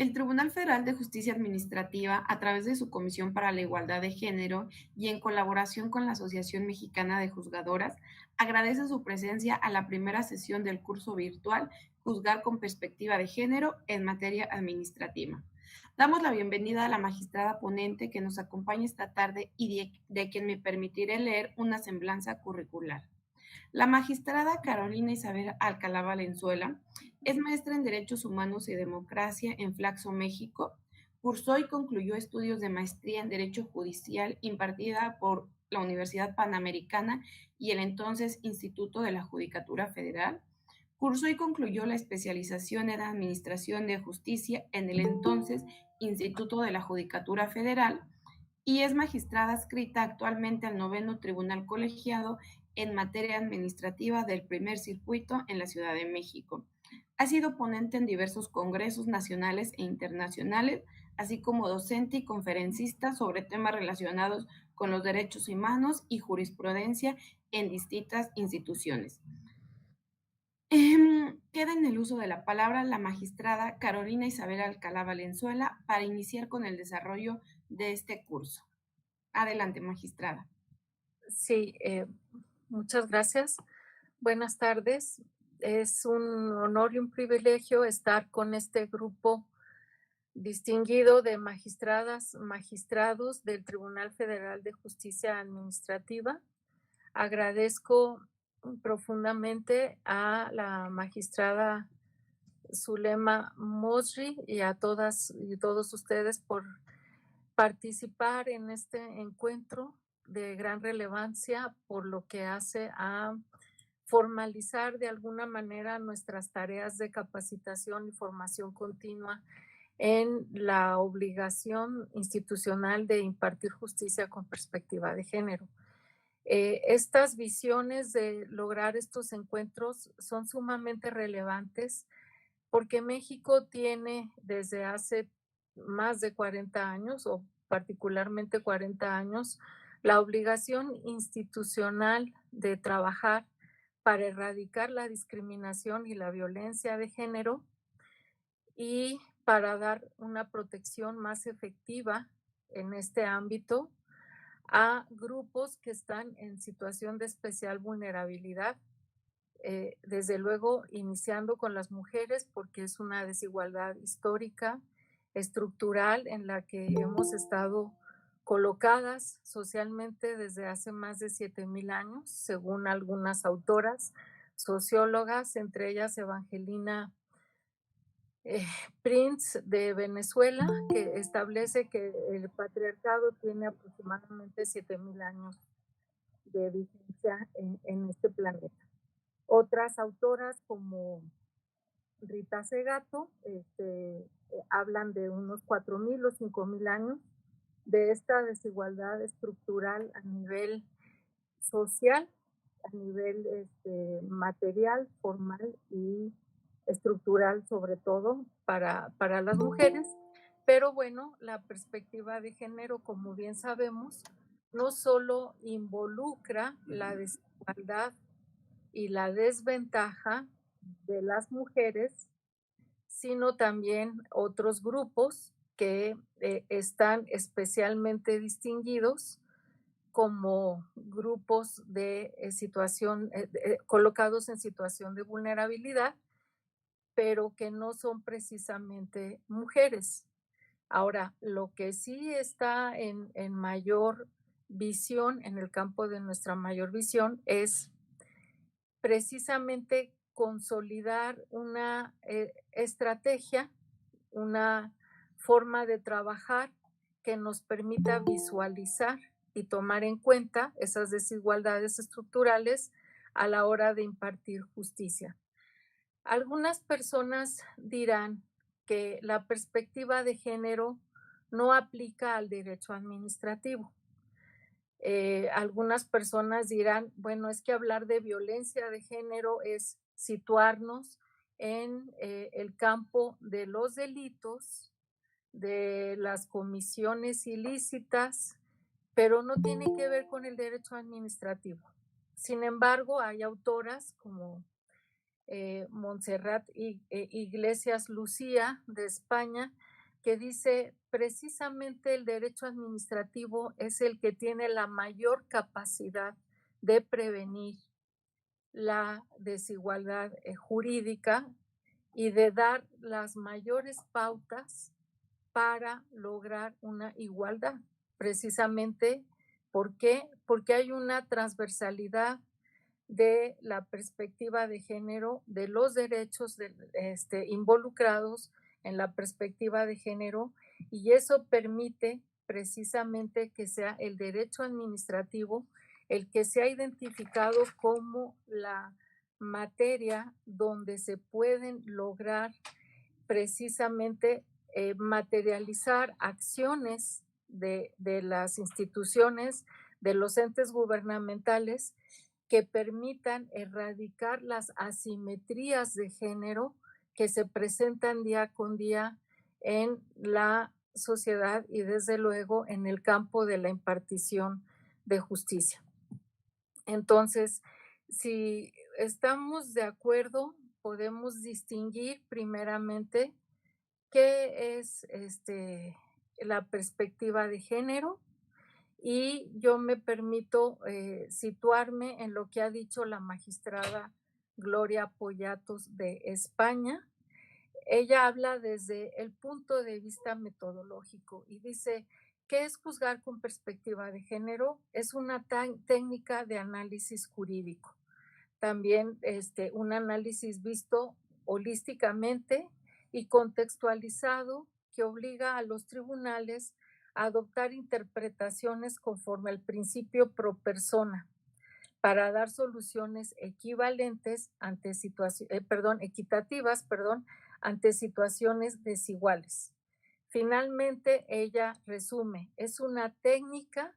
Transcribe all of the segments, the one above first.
El Tribunal Federal de Justicia Administrativa, a través de su Comisión para la Igualdad de Género y en colaboración con la Asociación Mexicana de Juzgadoras, agradece su presencia a la primera sesión del curso virtual Juzgar con Perspectiva de Género en materia administrativa. Damos la bienvenida a la magistrada ponente que nos acompaña esta tarde y de quien me permitiré leer una semblanza curricular. La magistrada Carolina Isabel Alcalá Valenzuela es maestra en Derechos Humanos y Democracia en Flaxo, México. Cursó y concluyó estudios de maestría en Derecho Judicial impartida por la Universidad Panamericana y el entonces Instituto de la Judicatura Federal. Cursó y concluyó la especialización en Administración de Justicia en el entonces Instituto de la Judicatura Federal y es magistrada adscrita actualmente al noveno Tribunal Colegiado en materia administrativa del primer circuito en la Ciudad de México. Ha sido ponente en diversos congresos nacionales e internacionales, así como docente y conferencista sobre temas relacionados con los derechos humanos y jurisprudencia en distintas instituciones. Queda en el uso de la palabra la magistrada Carolina Isabel Alcalá Valenzuela para iniciar con el desarrollo de este curso. Adelante, magistrada. Sí, muchas gracias. Buenas tardes. Es un honor y un privilegio estar con este grupo distinguido de magistradas, magistrados del Tribunal Federal de Justicia Administrativa. Agradezco profundamente a la magistrada Zulema Mosri y a todas y todos ustedes por participar en este encuentro de gran relevancia por lo que hace a formalizar de alguna manera nuestras tareas de capacitación y formación continua en la obligación institucional de impartir justicia con perspectiva de género. Estas visiones de lograr estos encuentros son sumamente relevantes porque México tiene desde hace más de 40 años o particularmente 40 años la obligación institucional de trabajar para erradicar la discriminación y la violencia de género y para dar una protección más efectiva en este ámbito a grupos que están en situación de especial vulnerabilidad, desde luego iniciando con las mujeres porque es una desigualdad histórica, estructural en la que hemos estado colocadas socialmente desde hace más de 7,000 años, según algunas autoras sociólogas, entre ellas Evangelina Prince de Venezuela, que establece que el patriarcado tiene aproximadamente 7,000 años de vigencia en este planeta. Otras autoras como Rita Segato hablan de unos 4,000 o 5,000 años de esta desigualdad estructural a nivel social, a nivel material, formal y estructural, sobre todo para las mujeres. Pero bueno, la perspectiva de género, como bien sabemos, no solo involucra la desigualdad y la desventaja de las mujeres, sino también otros grupos que están especialmente distinguidos como grupos de situación, colocados en situación de vulnerabilidad, pero que no son precisamente mujeres. Ahora, lo que sí está en mayor visión, en el campo de nuestra mayor visión, es precisamente consolidar una estrategia, una forma de trabajar que nos permita visualizar y tomar en cuenta esas desigualdades estructurales a la hora de impartir justicia. Algunas personas dirán que la perspectiva de género no aplica al derecho administrativo. Algunas personas dirán, bueno, es que hablar de violencia de género es situarnos en el campo de los delitos, de las comisiones ilícitas, pero no tiene que ver con el derecho administrativo. Sin embargo, hay autoras como Montserrat Iglesias Lucía de España, que dice precisamente el derecho administrativo es el que tiene la mayor capacidad de prevenir la desigualdad jurídica y de dar las mayores pautas para lograr una igualdad. Precisamente, ¿por qué? Porque hay una transversalidad de la perspectiva de género, de los derechos involucrados en la perspectiva de género, y eso permite precisamente que sea el derecho administrativo el que se ha identificado como la materia donde se pueden lograr precisamente materializar acciones de las instituciones, de los entes gubernamentales que permitan erradicar las asimetrías de género que se presentan día con día en la sociedad y desde luego en el campo de la impartición de justicia. Entonces, si estamos de acuerdo, podemos distinguir primeramente qué es la perspectiva de género, y yo me permito situarme en lo que ha dicho la magistrada Gloria Poyatos de España. Ella habla desde el punto de vista metodológico y dice, ¿qué es juzgar con perspectiva de género? Es una técnica de análisis jurídico. También un análisis visto holísticamente y contextualizado que obliga a los tribunales a adoptar interpretaciones conforme al principio pro persona para dar soluciones equivalentes ante equitativas, ante situaciones desiguales. Finalmente, ella resume, es una técnica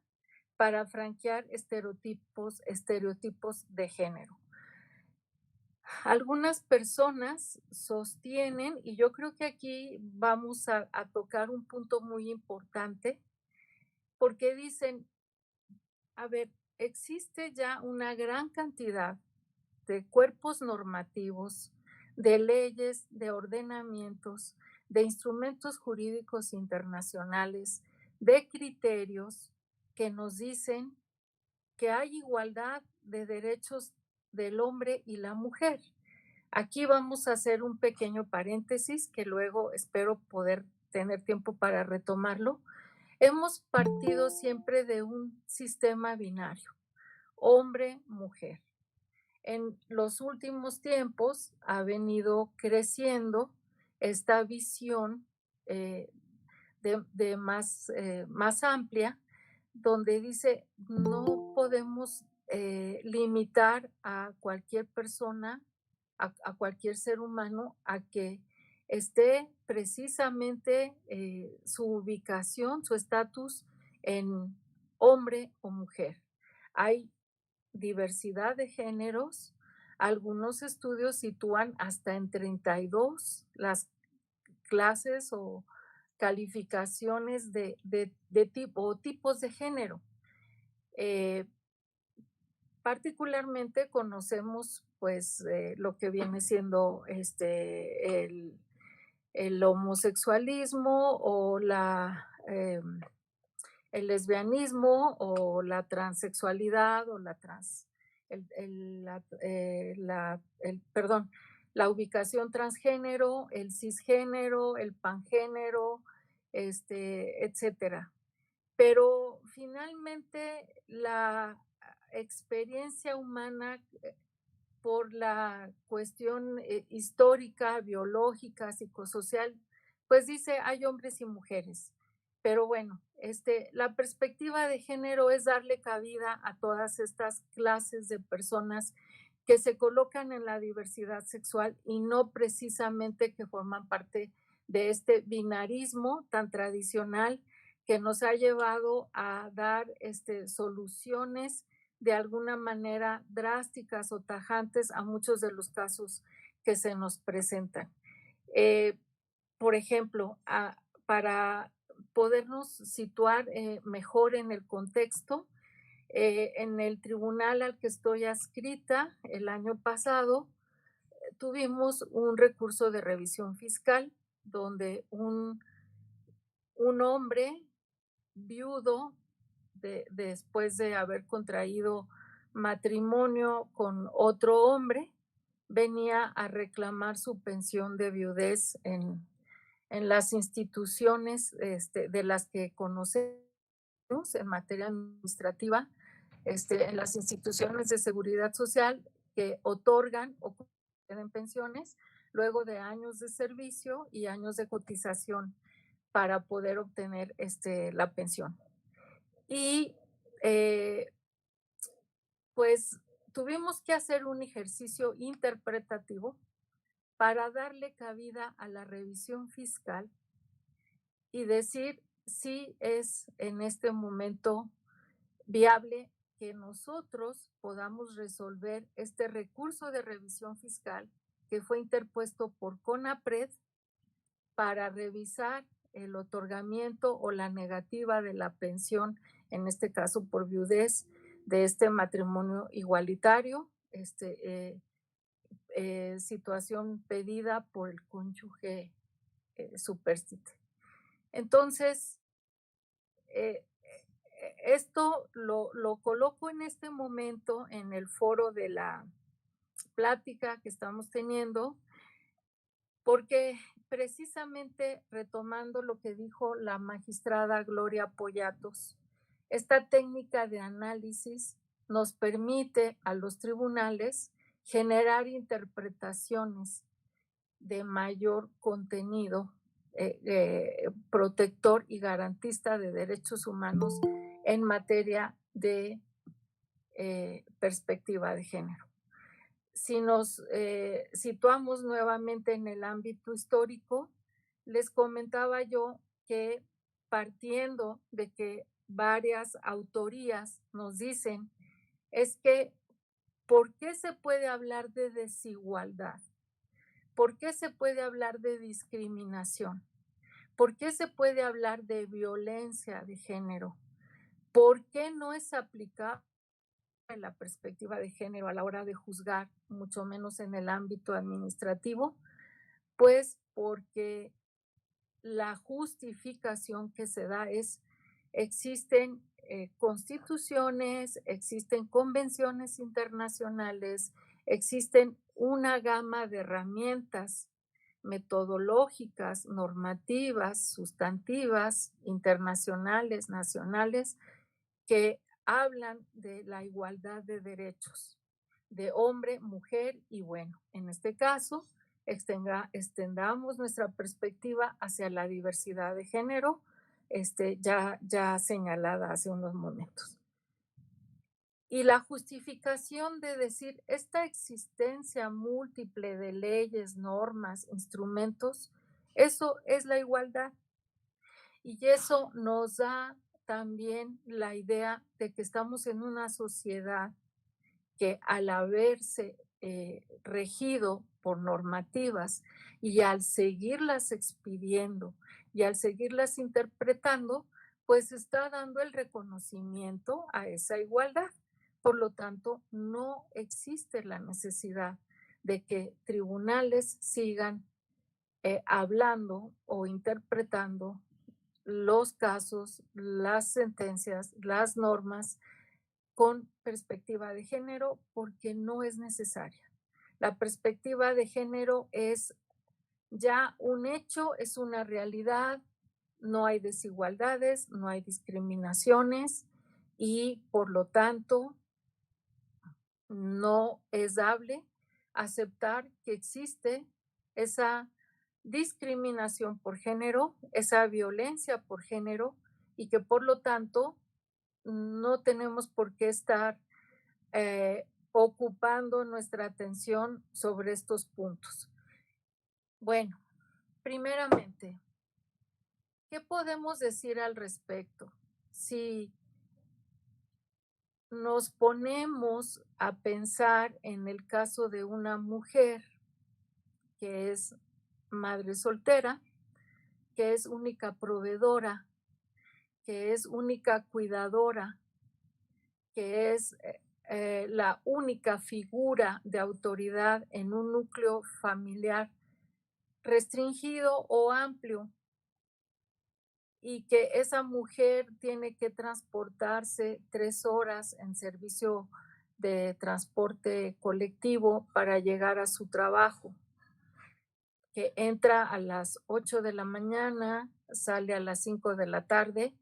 para franquear estereotipos de género. Algunas personas sostienen, y yo creo que aquí vamos a tocar un punto muy importante, porque dicen, a ver, existe ya una gran cantidad de cuerpos normativos, de leyes, de ordenamientos, de instrumentos jurídicos internacionales, de criterios que nos dicen que hay igualdad de derechos del hombre y la mujer. Aquí vamos a hacer un pequeño paréntesis que luego espero poder tener tiempo para retomarlo. Hemos partido siempre de un sistema binario, hombre-mujer. En los últimos tiempos ha venido creciendo esta visión más amplia, donde dice, no podemos limitar a cualquier persona, a cualquier ser humano, a que esté precisamente su ubicación, su estatus en hombre o mujer. Hay diversidad de géneros. Algunos estudios sitúan hasta en 32 las clases o calificaciones de tipo o tipos de género. Particularmente conocemos pues lo que viene siendo el homosexualismo o el lesbianismo o la transexualidad o la ubicación transgénero, el cisgénero, el pangénero, etcétera. Pero finalmente la experiencia humana por la cuestión histórica, biológica, psicosocial, pues dice hay hombres y mujeres. Pero bueno, la perspectiva de género es darle cabida a todas estas clases de personas que se colocan en la diversidad sexual y no precisamente que forman parte de este binarismo tan tradicional que nos ha llevado a dar soluciones de alguna manera drásticas o tajantes a muchos de los casos que se nos presentan. Por ejemplo, para podernos situar mejor en el contexto, en el tribunal al que estoy adscrita el año pasado, tuvimos un recurso de revisión fiscal donde un un hombre viudo después de haber contraído matrimonio con otro hombre, venía a reclamar su pensión de viudez en las instituciones de las que conocemos en materia administrativa, en las instituciones de seguridad social que otorgan o conceden pensiones luego de años de servicio y años de cotización para poder obtener la pensión. Y pues tuvimos que hacer un ejercicio interpretativo para darle cabida a la revisión fiscal y decir si es en este momento viable que nosotros podamos resolver este recurso de revisión fiscal que fue interpuesto por CONAPRED para revisar el otorgamiento o la negativa de la pensión, en este caso por viudez, de este matrimonio igualitario, situación pedida por el cónyuge superstite. Entonces, esto lo coloco en este momento en el foro de la plática que estamos teniendo, porque precisamente retomando lo que dijo la magistrada Gloria Poyatos, esta técnica de análisis nos permite a los tribunales generar interpretaciones de mayor contenido protector y garantista de derechos humanos en materia de perspectiva de género. Si nos situamos nuevamente en el ámbito histórico, les comentaba yo que partiendo de que varias autorías nos dicen es que ¿por qué se puede hablar de desigualdad? ¿Por qué se puede hablar de discriminación? ¿Por qué se puede hablar de violencia de género? ¿Por qué no es aplicable la perspectiva de género a la hora de juzgar, mucho menos en el ámbito administrativo? Pues porque la justificación que se da es, existen constituciones, existen convenciones internacionales, existen una gama de herramientas metodológicas, normativas, sustantivas, internacionales, nacionales, que hablan de la igualdad de derechos de hombre, mujer y bueno, en este caso, extendamos nuestra perspectiva hacia la diversidad de género, ya señalada hace unos momentos. Y la justificación de decir esta existencia múltiple de leyes, normas, instrumentos, eso es la igualdad. Y eso nos da también la idea de que estamos en una sociedad que al haberse regido por normativas y al seguirlas expidiendo y al seguirlas interpretando, pues está dando el reconocimiento a esa igualdad. Por lo tanto, no existe la necesidad de que tribunales sigan hablando o interpretando los casos, las sentencias, las normas con perspectiva de género porque no es necesaria. La perspectiva de género es ya un hecho, es una realidad, no hay desigualdades, no hay discriminaciones y por lo tanto no es dable aceptar que existe esa discriminación por género, esa violencia por género y que por lo tanto no tenemos por qué estar ocupando nuestra atención sobre estos puntos. Bueno, primeramente, ¿qué podemos decir al respecto? Si nos ponemos a pensar en el caso de una mujer que es madre soltera, que es única proveedora, que es única cuidadora, que es la única figura de autoridad en un núcleo familiar restringido o amplio y que esa mujer tiene que transportarse 3 horas en servicio de transporte colectivo para llegar a su trabajo, que entra a las 8 de la mañana, sale a las 5 de la tarde,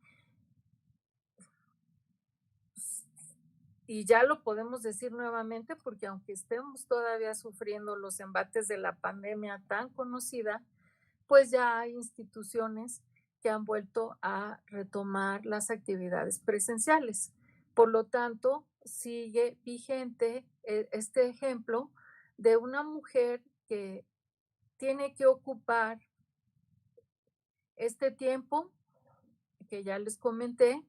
y ya lo podemos decir nuevamente porque aunque estemos todavía sufriendo los embates de la pandemia tan conocida, pues ya hay instituciones que han vuelto a retomar las actividades presenciales. Por lo tanto, sigue vigente este ejemplo de una mujer que tiene que ocupar este tiempo que ya les comenté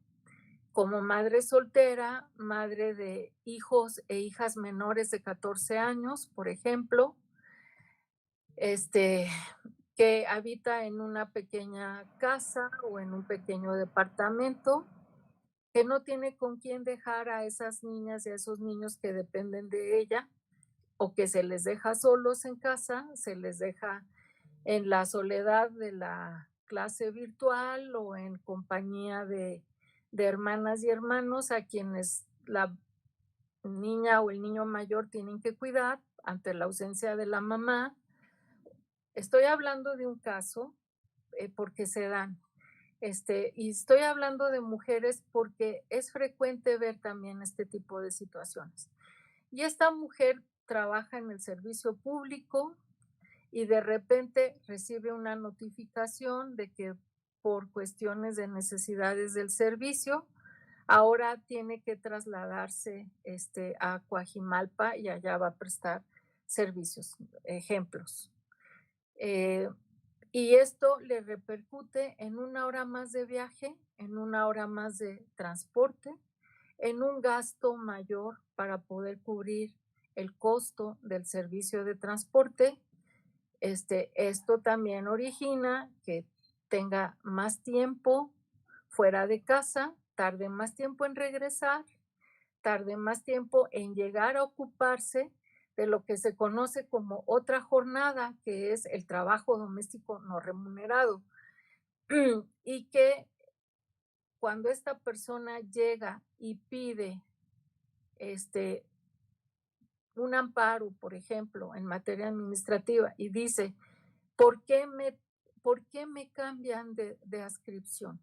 como madre soltera, madre de hijos e hijas menores de 14 años, por ejemplo, este, que habita en una pequeña casa o en un pequeño departamento, que no tiene con quién dejar a esas niñas y a esos niños que dependen de ella, o que se les deja solos en casa, se les deja en la soledad de la clase virtual o en compañía de hermanas y hermanos a quienes la niña o el niño mayor tienen que cuidar ante la ausencia de la mamá. Estoy hablando de un caso porque se dan. Y estoy hablando de mujeres porque es frecuente ver también este tipo de situaciones. Y esta mujer trabaja en el servicio público y de repente recibe una notificación de que por cuestiones de necesidades del servicio, ahora tiene que trasladarse a Coajimalpa y allá va a prestar servicios. Ejemplos. Eh, y esto le repercute en 1 hora más de viaje, en 1 hora más de transporte, en un gasto mayor para poder cubrir el costo del servicio de transporte. Esto también origina que tenga más tiempo fuera de casa, tarde más tiempo en regresar, tarde más tiempo en llegar a ocuparse de lo que se conoce como otra jornada, que es el trabajo doméstico no remunerado. Y que cuando esta persona llega y pide un amparo, por ejemplo, en materia administrativa y dice, ¿por qué me, por qué me cambian de adscripción?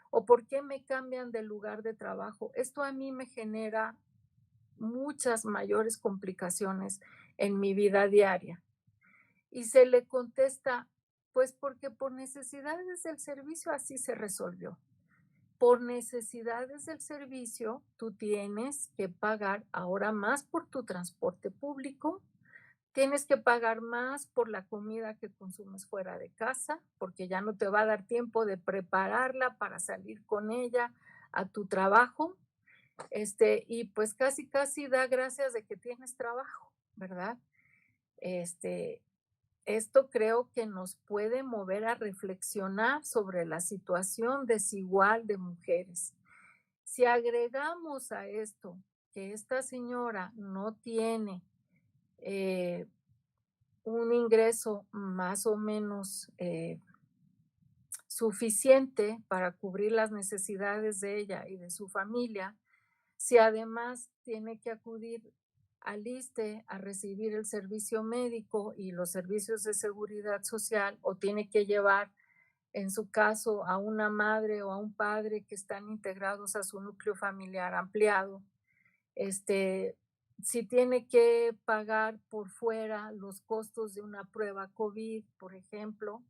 ¿O por qué me cambian de lugar de trabajo? Esto a mí me genera muchas mayores complicaciones en mi vida diaria. Y se le contesta, pues porque por necesidades del servicio así se resolvió. Por necesidades del servicio, tú tienes que pagar ahora más por tu transporte público, tienes que pagar más por la comida que consumes fuera de casa, porque ya no te va a dar tiempo de prepararla para salir con ella a tu trabajo. Y pues casi, casi da gracias de que tienes trabajo, ¿verdad? Este, Esto creo que nos puede mover a reflexionar sobre la situación desigual de mujeres. Si agregamos a esto que esta señora no tiene eh, un ingreso más o menos suficiente para cubrir las necesidades de ella y de su familia, si además tiene que acudir al ISSSTE a recibir el servicio médico y los servicios de seguridad social, o tiene que llevar, en su caso, a una madre o a un padre que están integrados a su núcleo familiar ampliado, si tiene que pagar por fuera los costos de una prueba COVID, por ejemplo,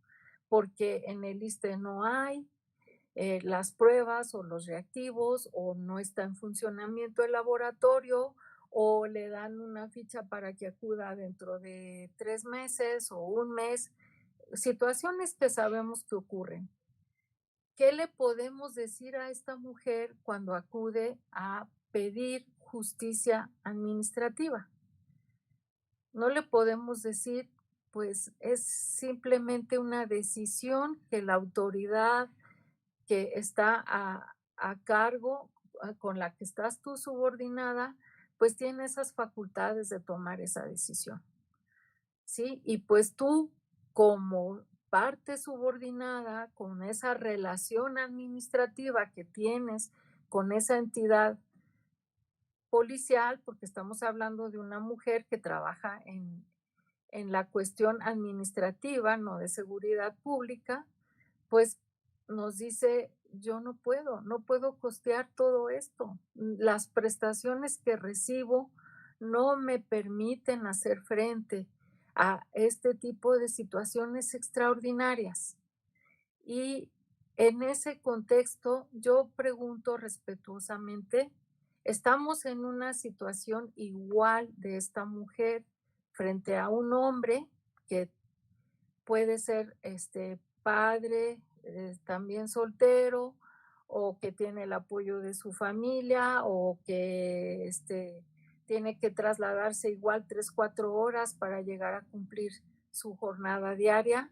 porque en el ISSSTE no hay, las pruebas o los reactivos, o no está en funcionamiento el laboratorio, o le dan una ficha para que acuda dentro de 3 meses o un mes, situaciones que sabemos que ocurren. ¿Qué le podemos decir a esta mujer cuando acude a pedir justicia administrativa? No le podemos decir, pues es simplemente una decisión que la autoridad que está a cargo, con la que estás tú subordinada, pues tiene esas facultades de tomar esa decisión, ¿sí? Y pues tú, como parte subordinada, con esa relación administrativa que tienes con esa entidad policial, porque estamos hablando de una mujer que trabaja en la cuestión administrativa, no de seguridad pública, pues nos dice, yo no puedo, no puedo costear todo esto. Las prestaciones que recibo no me permiten hacer frente a este tipo de situaciones extraordinarias. Y en ese contexto, yo pregunto respetuosamente, ¿estamos en una situación igual de esta mujer frente a un hombre que puede ser padre, también soltero, o que tiene el apoyo de su familia, o que tiene que trasladarse igual 3, 4 horas para llegar a cumplir su jornada diaria?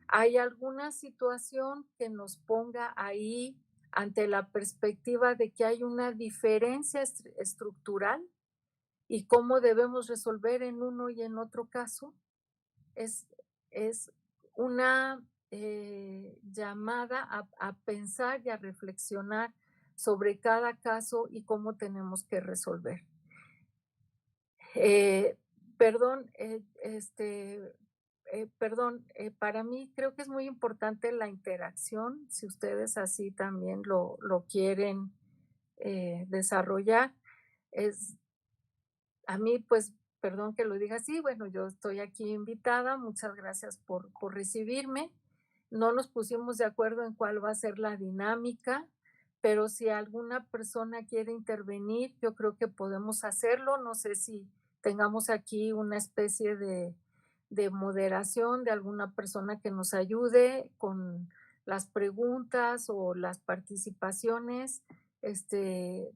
¿Hay alguna situación que nos ponga ahí ante la perspectiva de que hay una diferencia estructural y cómo debemos resolver en uno y en otro caso? Es, es una llamada a pensar y a reflexionar sobre cada caso y cómo tenemos que resolver. Eh, perdón, perdón, para mí creo que es muy importante la interacción, si ustedes así también lo quieren desarrollar. Es, a mí, pues, perdón que lo diga así, bueno, yo estoy aquí invitada, muchas gracias por recibirme. No nos pusimos de acuerdo en cuál va a ser la dinámica, pero si alguna persona quiere intervenir, yo creo que podemos hacerlo. No sé si tengamos aquí una especie de moderación de alguna persona que nos ayude con las preguntas o las participaciones. Este,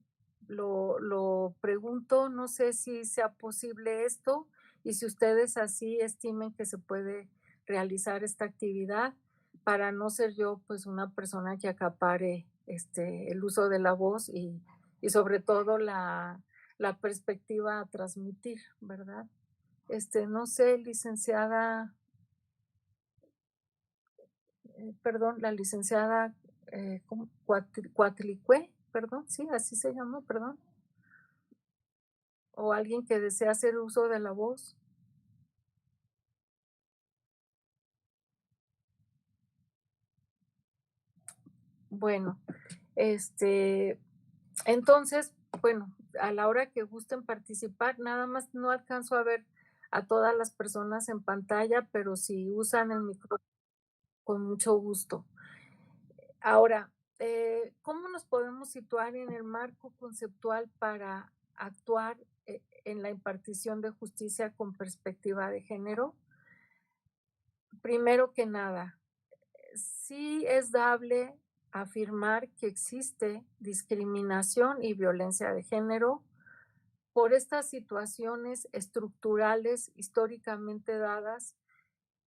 lo pregunto, no sé si sea posible esto y si ustedes así estimen que se puede realizar esta actividad para no ser yo pues una persona que acapare el uso de la voz y sobre todo la perspectiva a transmitir, ¿verdad? No sé, licenciada, perdón, la licenciada ¿cómo? Cuatlicue, perdón, sí, así se llama, perdón. O alguien que desea hacer uso de la voz. Bueno, este, entonces, bueno, a la hora que gusten participar, nada más no alcanzo a ver a todas las personas en pantalla, pero si usan el micrófono, con mucho gusto. Ahora, ¿cómo nos podemos situar en el marco conceptual para actuar en la impartición de justicia con perspectiva de género? Primero que nada, sí es dable afirmar que existe discriminación y violencia de género por estas situaciones estructurales históricamente dadas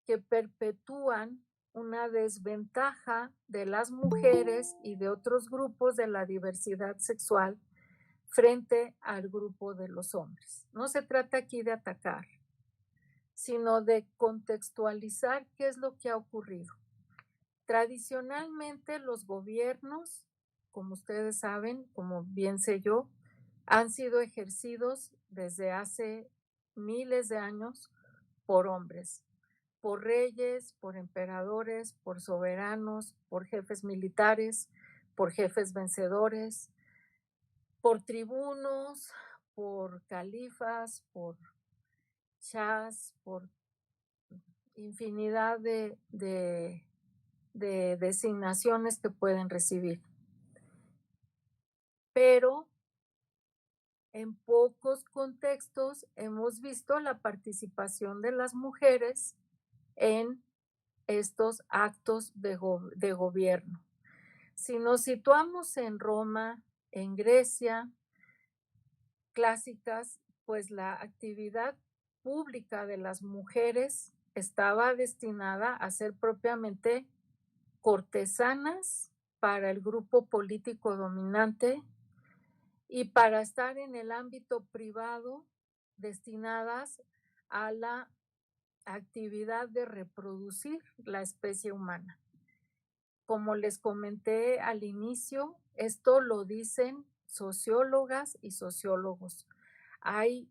que perpetúan una desventaja de las mujeres y de otros grupos de la diversidad sexual frente al grupo de los hombres. No se trata aquí de atacar, sino de contextualizar qué es lo que ha ocurrido. Tradicionalmente los gobiernos, como ustedes saben, como bien sé yo, han sido ejercidos desde hace miles de años por hombres, por reyes, por emperadores, por soberanos, por jefes militares, por jefes vencedores, por tribunos, por califas, por shahs, por infinidad de designaciones que pueden recibir. Pero en pocos contextos hemos visto la participación de las mujeres en estos actos de gobierno. Si nos situamos en Roma, en Grecia, clásicas, pues la actividad pública de las mujeres estaba destinada a ser propiamente cortesanas para el grupo político dominante y para estar en el ámbito privado destinadas a la actividad de reproducir la especie humana. Como les comenté al inicio, esto lo dicen sociólogas y sociólogos. Hay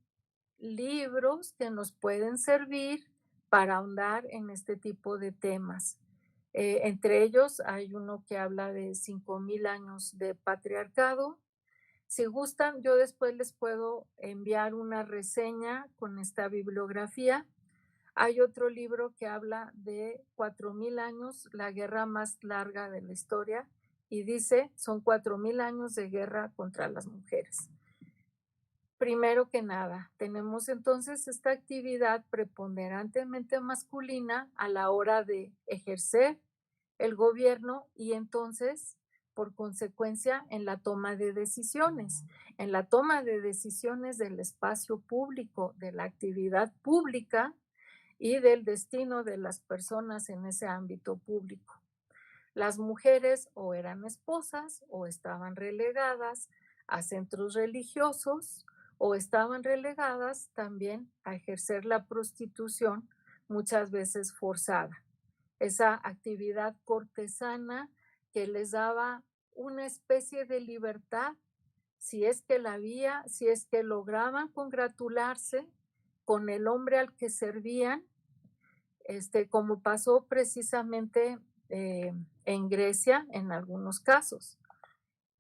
libros que nos pueden servir para ahondar en este tipo de temas. Entre ellos hay uno que habla de 5,000 años de patriarcado. Si gustan, yo después les puedo enviar una reseña con esta bibliografía. Hay otro libro que habla de 4,000 años, la guerra más larga de la historia, y dice, son 4,000 años de guerra contra las mujeres. Primero que nada, tenemos entonces esta actividad preponderantemente masculina a la hora de ejercer el gobierno y entonces, por consecuencia, en la toma de decisiones, en la toma de decisiones del espacio público, de la actividad pública y del destino de las personas en ese ámbito público. Las mujeres o eran esposas o estaban relegadas a centros religiosos o estaban relegadas también a ejercer la prostitución, muchas veces forzada. Esa actividad cortesana que les daba una especie de libertad, si es que la había, si es que lograban congratularse con el hombre al que servían, como pasó precisamente en Grecia en algunos casos.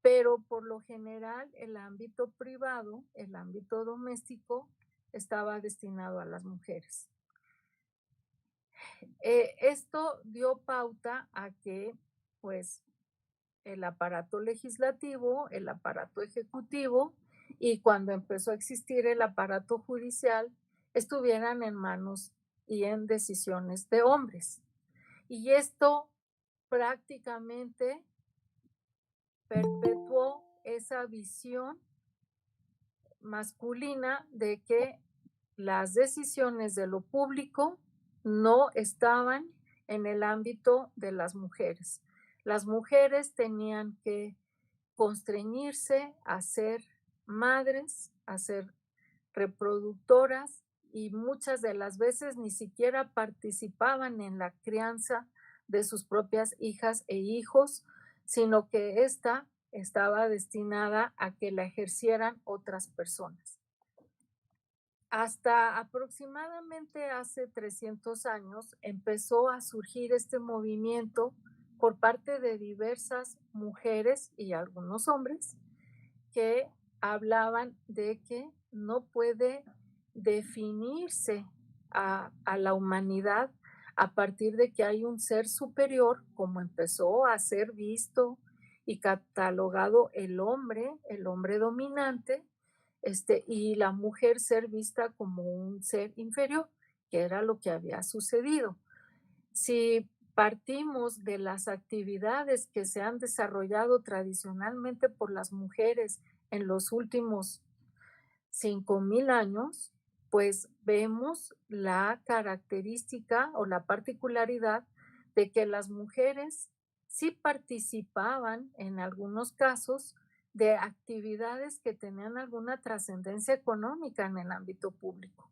Pero por lo general el ámbito privado, el ámbito doméstico, estaba destinado a las mujeres. Esto dio pauta a que, pues, el aparato legislativo, el aparato ejecutivo y cuando empezó a existir el aparato judicial, estuvieran en manos y en decisiones de hombres. Y esto prácticamente perpetuó esa visión masculina de que las decisiones de lo público no estaban en el ámbito de las mujeres. Las mujeres tenían que constreñirse a ser madres, a ser reproductoras y muchas de las veces ni siquiera participaban en la crianza de sus propias hijas e hijos, sino que ésta estaba destinada a que la ejercieran otras personas. Hasta aproximadamente hace 300 años empezó a surgir este movimiento por parte de diversas mujeres y algunos hombres que hablaban de que no puede definirse a la humanidad a partir de que hay un ser superior, como empezó a ser visto y catalogado el hombre dominante, y la mujer ser vista como un ser inferior, que era lo que había sucedido. Si partimos de las actividades que se han desarrollado tradicionalmente por las mujeres en los últimos 5,000 años, pues vemos la característica o la particularidad de que las mujeres sí participaban en algunos casos de actividades que tenían alguna trascendencia económica en el ámbito público.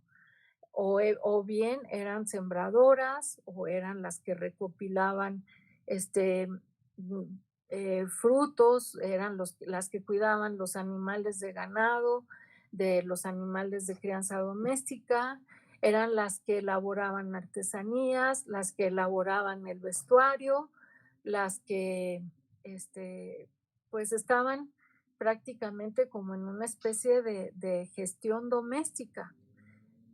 O bien eran sembradoras o eran las que recopilaban mm, frutos, eran las que cuidaban los animales de ganado, de los animales de crianza doméstica, eran las que elaboraban artesanías, las que elaboraban el vestuario, las que pues estaban prácticamente como en una especie de gestión doméstica,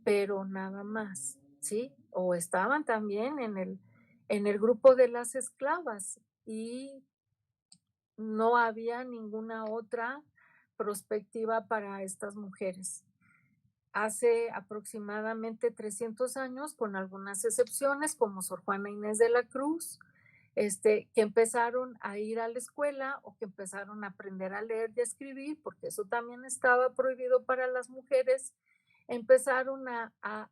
pero nada más, ¿sí? O estaban también en el grupo de las esclavas y no había ninguna otra perspectiva para estas mujeres. Hace aproximadamente 300 años, con algunas excepciones, como Sor Juana Inés de la Cruz, que empezaron a ir a la escuela o que empezaron a aprender a leer y a escribir, porque eso también estaba prohibido para las mujeres, empezaron a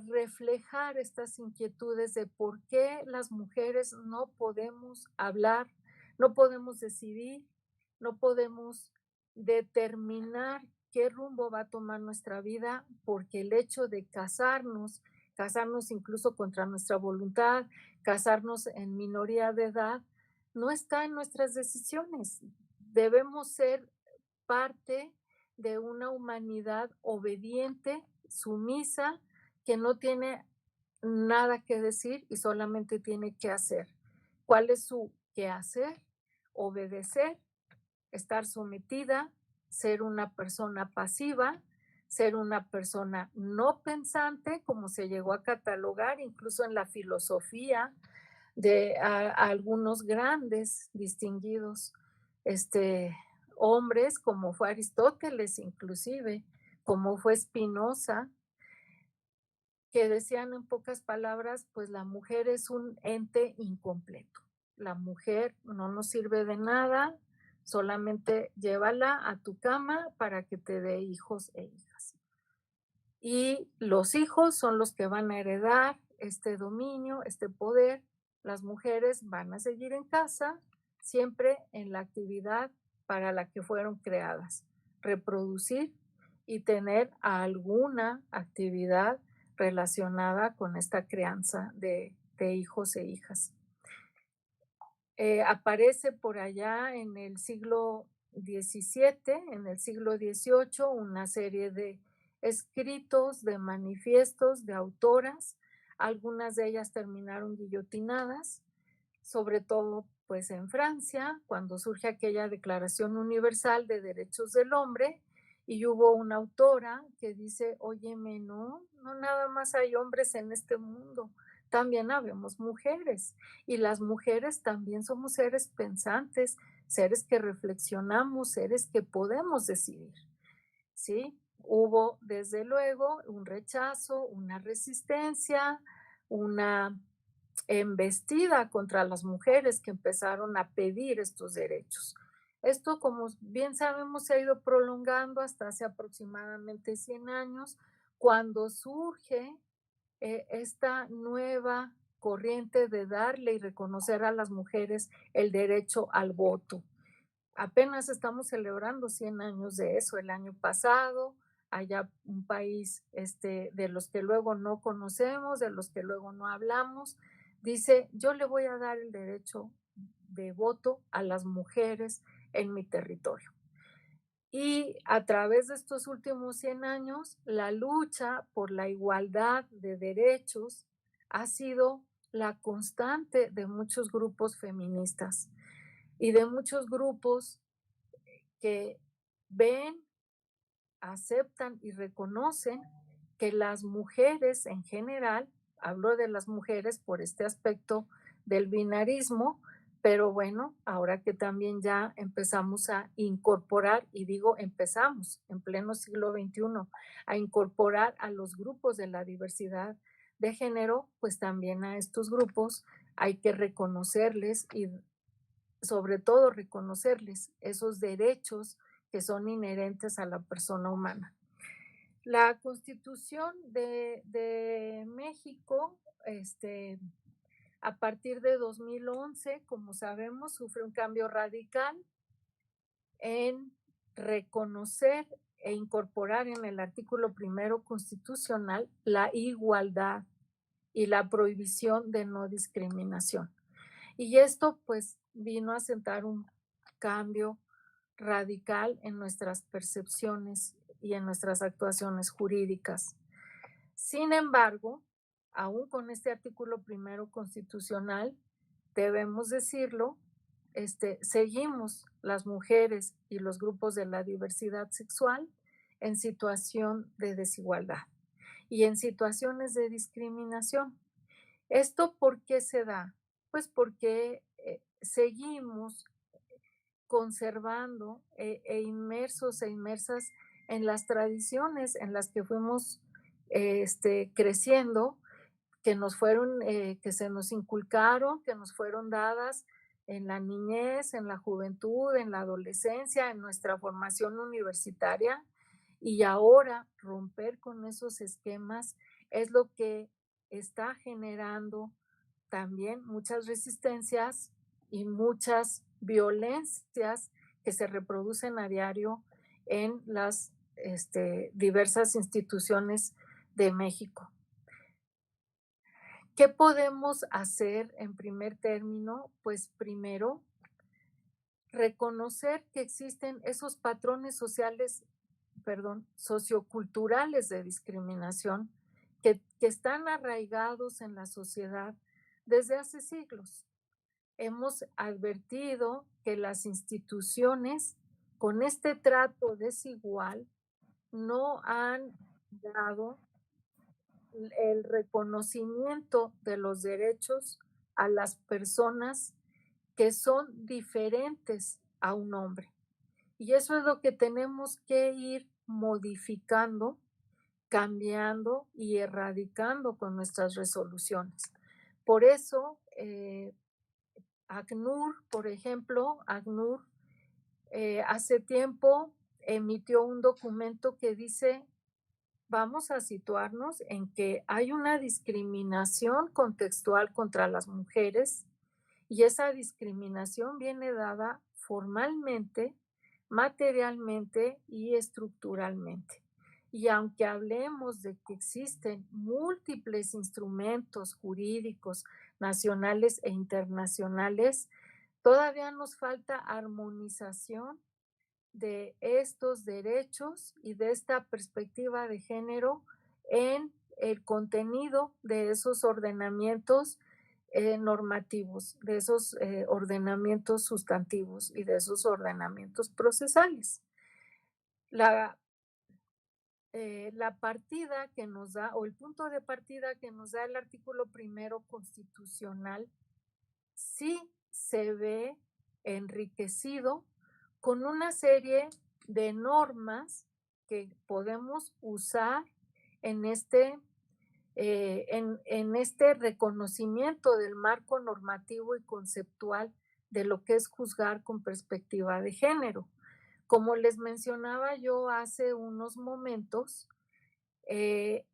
reflejar estas inquietudes de por qué las mujeres no podemos hablar, no podemos decidir, no podemos determinar qué rumbo va a tomar nuestra vida, porque el hecho de casarnos, casarnos incluso contra nuestra voluntad, casarnos en minoría de edad, no está en nuestras decisiones. Debemos ser parte de una humanidad obediente, sumisa, que no tiene nada que decir y solamente tiene que hacer. ¿Cuál es su quehacer? Obedecer, estar sometida, ser una persona pasiva, ser una persona no pensante, como se llegó a catalogar incluso en la filosofía de a algunos grandes, distinguidos hombres, como fue Aristóteles inclusive, como fue Spinoza, que decían en pocas palabras, pues la mujer es un ente incompleto. La mujer no nos sirve de nada, solamente llévala a tu cama para que te dé hijos e hijas. Y los hijos son los que van a heredar este dominio, este poder. Las mujeres van a seguir en casa, siempre en la actividad para la que fueron creadas, reproducir y tener alguna actividad relacionada con esta crianza de hijos e hijas. Aparece por allá en el siglo XVII, en el siglo XVIII, una serie de escritos, de manifiestos de autoras. Algunas de ellas terminaron guillotinadas, sobre todo pues en Francia, cuando surge aquella Declaración Universal de Derechos del Hombre, y hubo una autora que dice, óyeme, no nada más hay hombres en este mundo, también habemos mujeres, y las mujeres también somos seres pensantes, seres que reflexionamos, seres que podemos decidir, ¿sí? Hubo desde luego un rechazo, una resistencia, una embestida contra las mujeres que empezaron a pedir estos derechos. Esto, como bien sabemos, se ha ido prolongando hasta hace aproximadamente 100 años, cuando surge esta nueva corriente de darle y reconocer a las mujeres el derecho al voto. Apenas estamos celebrando 100 años de eso el año pasado, allá un país de los que luego no conocemos, de los que luego no hablamos, dice, yo le voy a dar el derecho de voto a las mujeres en mi territorio. Y a través de estos últimos 100 años, la lucha por la igualdad de derechos ha sido la constante de muchos grupos feministas y de muchos grupos que ven, aceptan y reconocen que las mujeres en general, hablo de las mujeres por este aspecto del binarismo, pero bueno, ahora que también ya empezamos a incorporar, y digo empezamos en pleno siglo XXI, a incorporar a los grupos de la diversidad de género, pues también a estos grupos hay que reconocerles y sobre todo reconocerles esos derechos que son inherentes a la persona humana. La Constitución de México, a partir de 2011, como sabemos, sufre un cambio radical en reconocer e incorporar en el artículo primero constitucional la igualdad y la prohibición de no discriminación. Y esto pues vino a sentar un cambio radical en nuestras percepciones y en nuestras actuaciones jurídicas. Sin embargo, aún con este artículo primero constitucional, debemos decirlo, seguimos las mujeres y los grupos de la diversidad sexual en situación de desigualdad y en situaciones de discriminación. ¿Esto por qué se da? Pues porque seguimos conservando inmersos e inmersas en las tradiciones en las que fuimos creciendo, que nos fueron, que se nos inculcaron, que nos fueron dadas en la niñez, en la juventud, en la adolescencia, en nuestra formación universitaria. Y ahora romper con esos esquemas es lo que está generando también muchas resistencias y muchas violencias que se reproducen a diario en las diversas instituciones de México. ¿Qué podemos hacer en primer término? Pues primero, reconocer que existen esos patrones sociales, perdón, socioculturales de discriminación que están arraigados en la sociedad desde hace siglos. Hemos advertido que las instituciones con este trato desigual no han dado el reconocimiento de los derechos a las personas que son diferentes a un hombre. Y eso es lo que tenemos que ir modificando, cambiando y erradicando con nuestras resoluciones. Por eso, ACNUR, por ejemplo, ACNUR hace tiempo emitió un documento que dice, vamos a situarnos en que hay una discriminación contextual contra las mujeres y esa discriminación viene dada formalmente, materialmente y estructuralmente. Y aunque hablemos de que existen múltiples instrumentos jurídicos nacionales e internacionales, todavía nos falta armonización de estos derechos y de esta perspectiva de género en el contenido de esos ordenamientos normativos, de esos ordenamientos sustantivos y de esos ordenamientos procesales. La, la partida que nos da, o el punto de partida que nos da el artículo primero constitucional, sí se ve enriquecido con una serie de normas que podemos usar en este reconocimiento del marco normativo y conceptual de lo que es juzgar con perspectiva de género. Como les mencionaba yo hace unos momentos,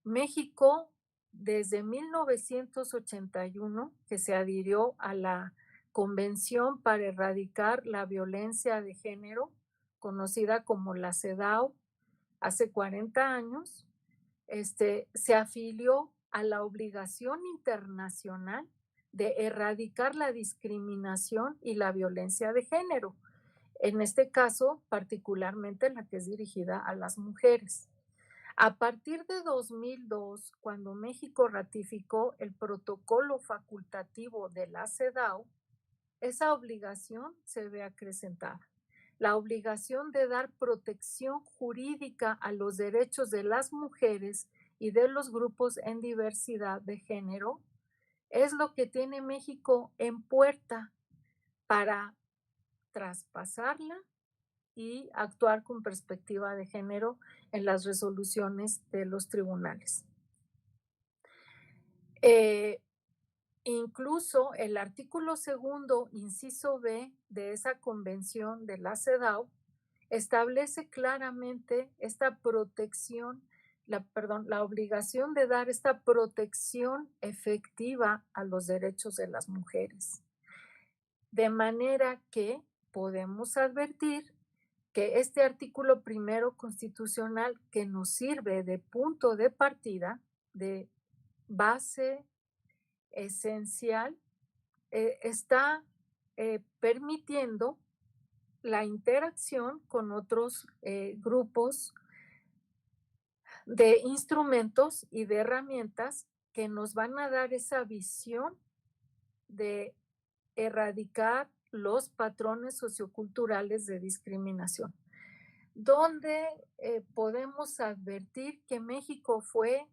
México desde 1981, que se adhirió a la Convención para Erradicar la Violencia de Género, conocida como la CEDAW, hace 40 años, se afilió a la obligación internacional de erradicar la discriminación y la violencia de género, en este caso particularmente la que es dirigida a las mujeres. A partir de 2002, cuando México ratificó el protocolo facultativo de la CEDAW, esa obligación se ve acrecentada. La obligación de dar protección jurídica a los derechos de las mujeres y de los grupos en diversidad de género es lo que tiene México en puerta para traspasarla y actuar con perspectiva de género en las resoluciones de los tribunales. Incluso el artículo segundo, inciso B de esa convención de la CEDAW establece claramente esta protección, la obligación de dar esta protección efectiva a los derechos de las mujeres. De manera que podemos advertir que este artículo primero constitucional que nos sirve de punto de partida, de base esencial, está permitiendo la interacción con otros grupos de instrumentos y de herramientas que nos van a dar esa visión de erradicar los patrones socioculturales de discriminación, donde podemos advertir que México fue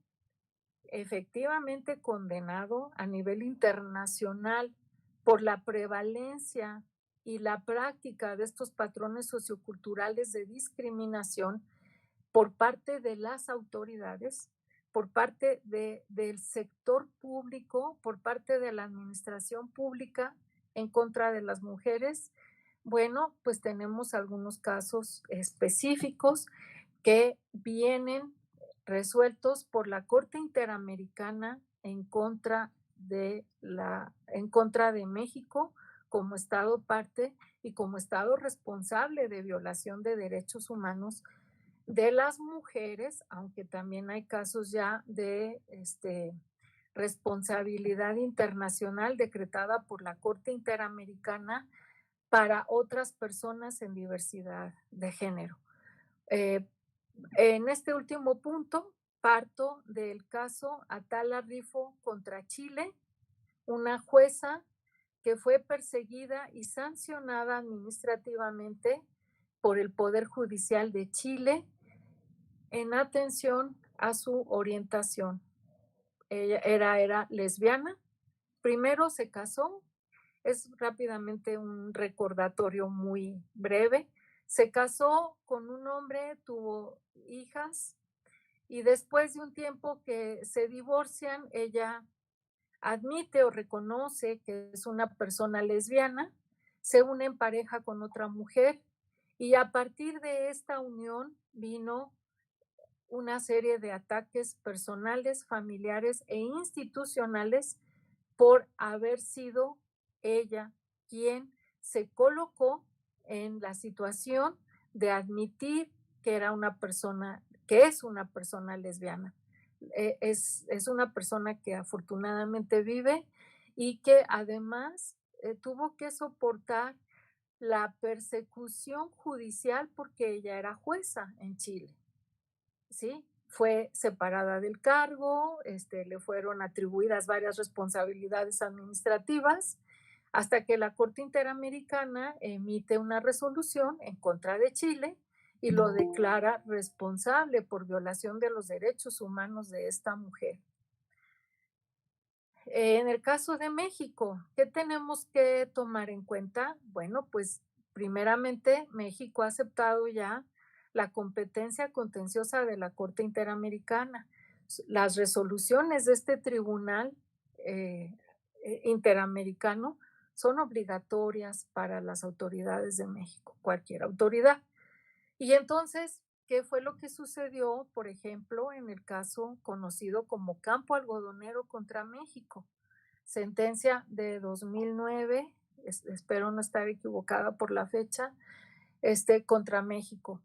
efectivamente condenado a nivel internacional por la prevalencia y la práctica de estos patrones socioculturales de discriminación por parte de las autoridades, por parte del sector público, por parte de la administración pública en contra de las mujeres. Bueno, pues tenemos algunos casos específicos que vienen resueltos por la Corte Interamericana en contra de México como Estado parte y como Estado responsable de violación de derechos humanos de las mujeres, aunque también hay casos ya de responsabilidad internacional decretada por la Corte Interamericana para otras personas en diversidad de género. Eh, en este último punto, parto del caso Atala Rifo contra Chile, una jueza que fue perseguida y sancionada administrativamente por el Poder Judicial de Chile en atención a su orientación. Ella era lesbiana, primero se casó, es rápidamente un recordatorio muy breve, se casó con un hombre, tuvo hijas y después de un tiempo que se divorcian, ella admite o reconoce que es una persona lesbiana, se une en pareja con otra mujer y a partir de esta unión vino una serie de ataques personales, familiares e institucionales por haber sido ella quien se colocó en la situación de admitir que era una persona, que es una persona lesbiana. Es una persona que afortunadamente vive y que además tuvo que soportar la persecución judicial porque ella era jueza en Chile. ¿Sí? Fue separada del cargo, le fueron atribuidas varias responsabilidades administrativas, hasta que la Corte Interamericana emite una resolución en contra de Chile y lo declara responsable por violación de los derechos humanos de esta mujer. En el caso de México, ¿qué tenemos que tomar en cuenta? Bueno, pues primeramente México ha aceptado ya la competencia contenciosa de la Corte Interamericana. Las resoluciones de este tribunal interamericano son obligatorias para las autoridades de México, cualquier autoridad. Y entonces, ¿qué fue lo que sucedió, por ejemplo, en el caso conocido como Campo Algodonero contra México? Sentencia de 2009, espero no estar equivocada por la fecha, contra México.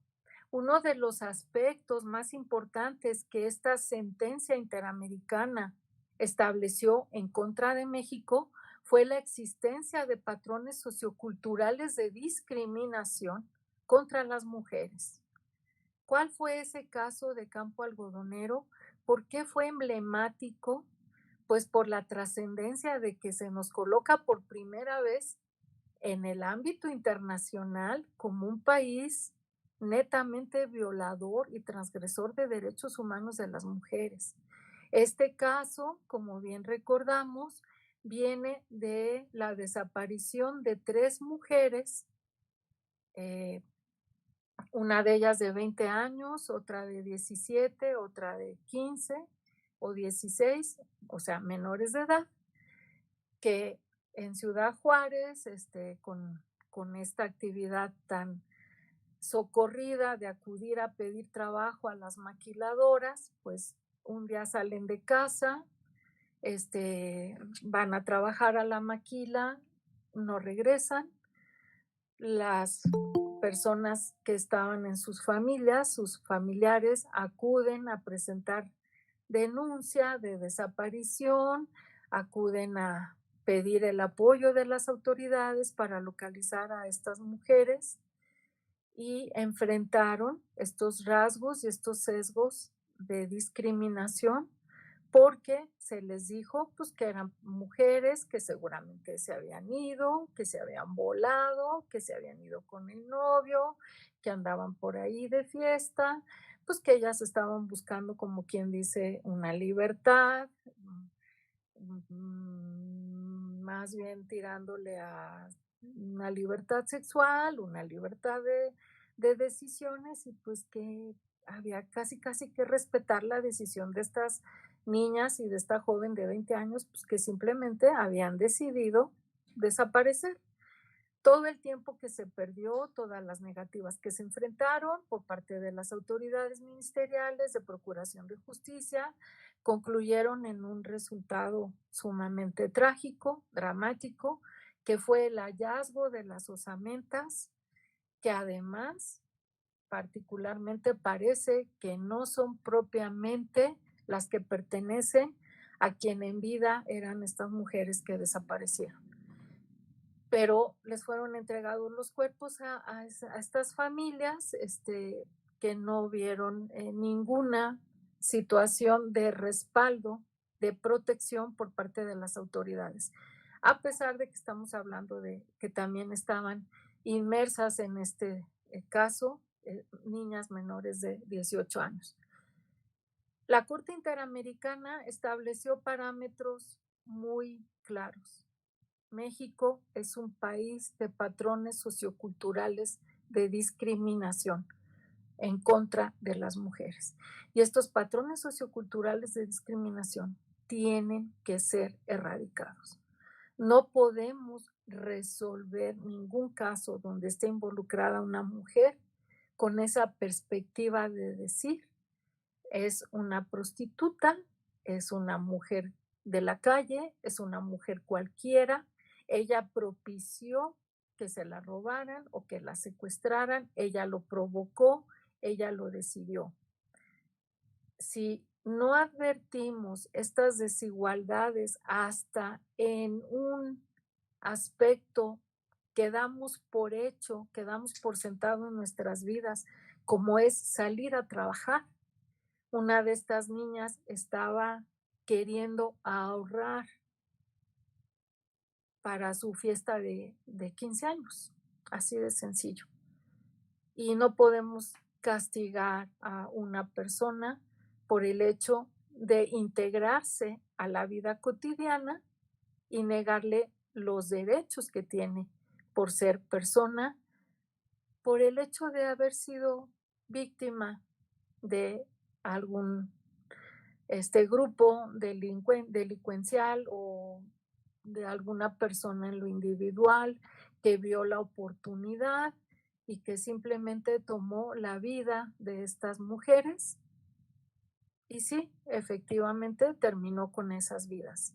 Uno de los aspectos más importantes que esta sentencia interamericana estableció en contra de México fue la existencia de patrones socioculturales de discriminación contra las mujeres. ¿Cuál fue ese caso de Campo Algodonero? ¿Por qué fue emblemático? Pues por la trascendencia de que se nos coloca por primera vez en el ámbito internacional como un país netamente violador y transgresor de derechos humanos de las mujeres. Este caso, como bien recordamos, viene de la desaparición de 3 mujeres, una de ellas de 20 años, otra de 17, otra de 15 o 16, o sea, menores de edad, que en Ciudad Juárez, con esta actividad tan socorrida de acudir a pedir trabajo a las maquiladoras, pues un día salen de casa, van a trabajar a la maquila, no regresan. Las personas que estaban en sus familias, sus familiares, acuden a presentar denuncia de desaparición, acuden a pedir el apoyo de las autoridades para localizar a estas mujeres y enfrentaron estos rasgos y estos sesgos de discriminación porque se les dijo pues que eran mujeres que seguramente se habían ido, que se habían volado, que se habían ido con el novio, que andaban por ahí de fiesta, pues que ellas estaban buscando, como quien dice, una libertad, más bien tirándole a una libertad sexual, una libertad de decisiones y pues que había casi que respetar la decisión de estas niñas y de esta joven de 20 años, pues que simplemente habían decidido desaparecer. Todo el tiempo que se perdió, todas las negativas que se enfrentaron por parte de las autoridades ministeriales de Procuración de Justicia, concluyeron en un resultado sumamente trágico, dramático, que fue el hallazgo de las osamentas, que además particularmente parece que no son propiamente las que pertenecen a quien en vida eran estas mujeres que desaparecieron. Pero les fueron entregados los cuerpos a estas familias, que no vieron ninguna situación de respaldo, de protección por parte de las autoridades, a pesar de que estamos hablando de que también estaban inmersas en este caso niñas menores de 18 años. La Corte Interamericana estableció parámetros muy claros. México es un país de patrones socioculturales de discriminación en contra de las mujeres. Y estos patrones socioculturales de discriminación tienen que ser erradicados. No podemos resolver ningún caso donde esté involucrada una mujer con esa perspectiva de decir, es una prostituta, es una mujer de la calle, es una mujer cualquiera, ella propició que se la robaran o que la secuestraran, ella lo provocó, ella lo decidió. Si no advertimos estas desigualdades hasta en un aspecto que damos por hecho, que damos por sentado en nuestras vidas, como es salir a trabajar. Una de estas niñas estaba queriendo ahorrar para su fiesta de 15 años, así de sencillo. Y no podemos castigar a una persona por el hecho de integrarse a la vida cotidiana y negarle los derechos que tiene por ser persona, por el hecho de haber sido víctima de algún grupo delincuencial o de alguna persona en lo individual que vio la oportunidad y que simplemente tomó la vida de estas mujeres y sí, efectivamente terminó con esas vidas.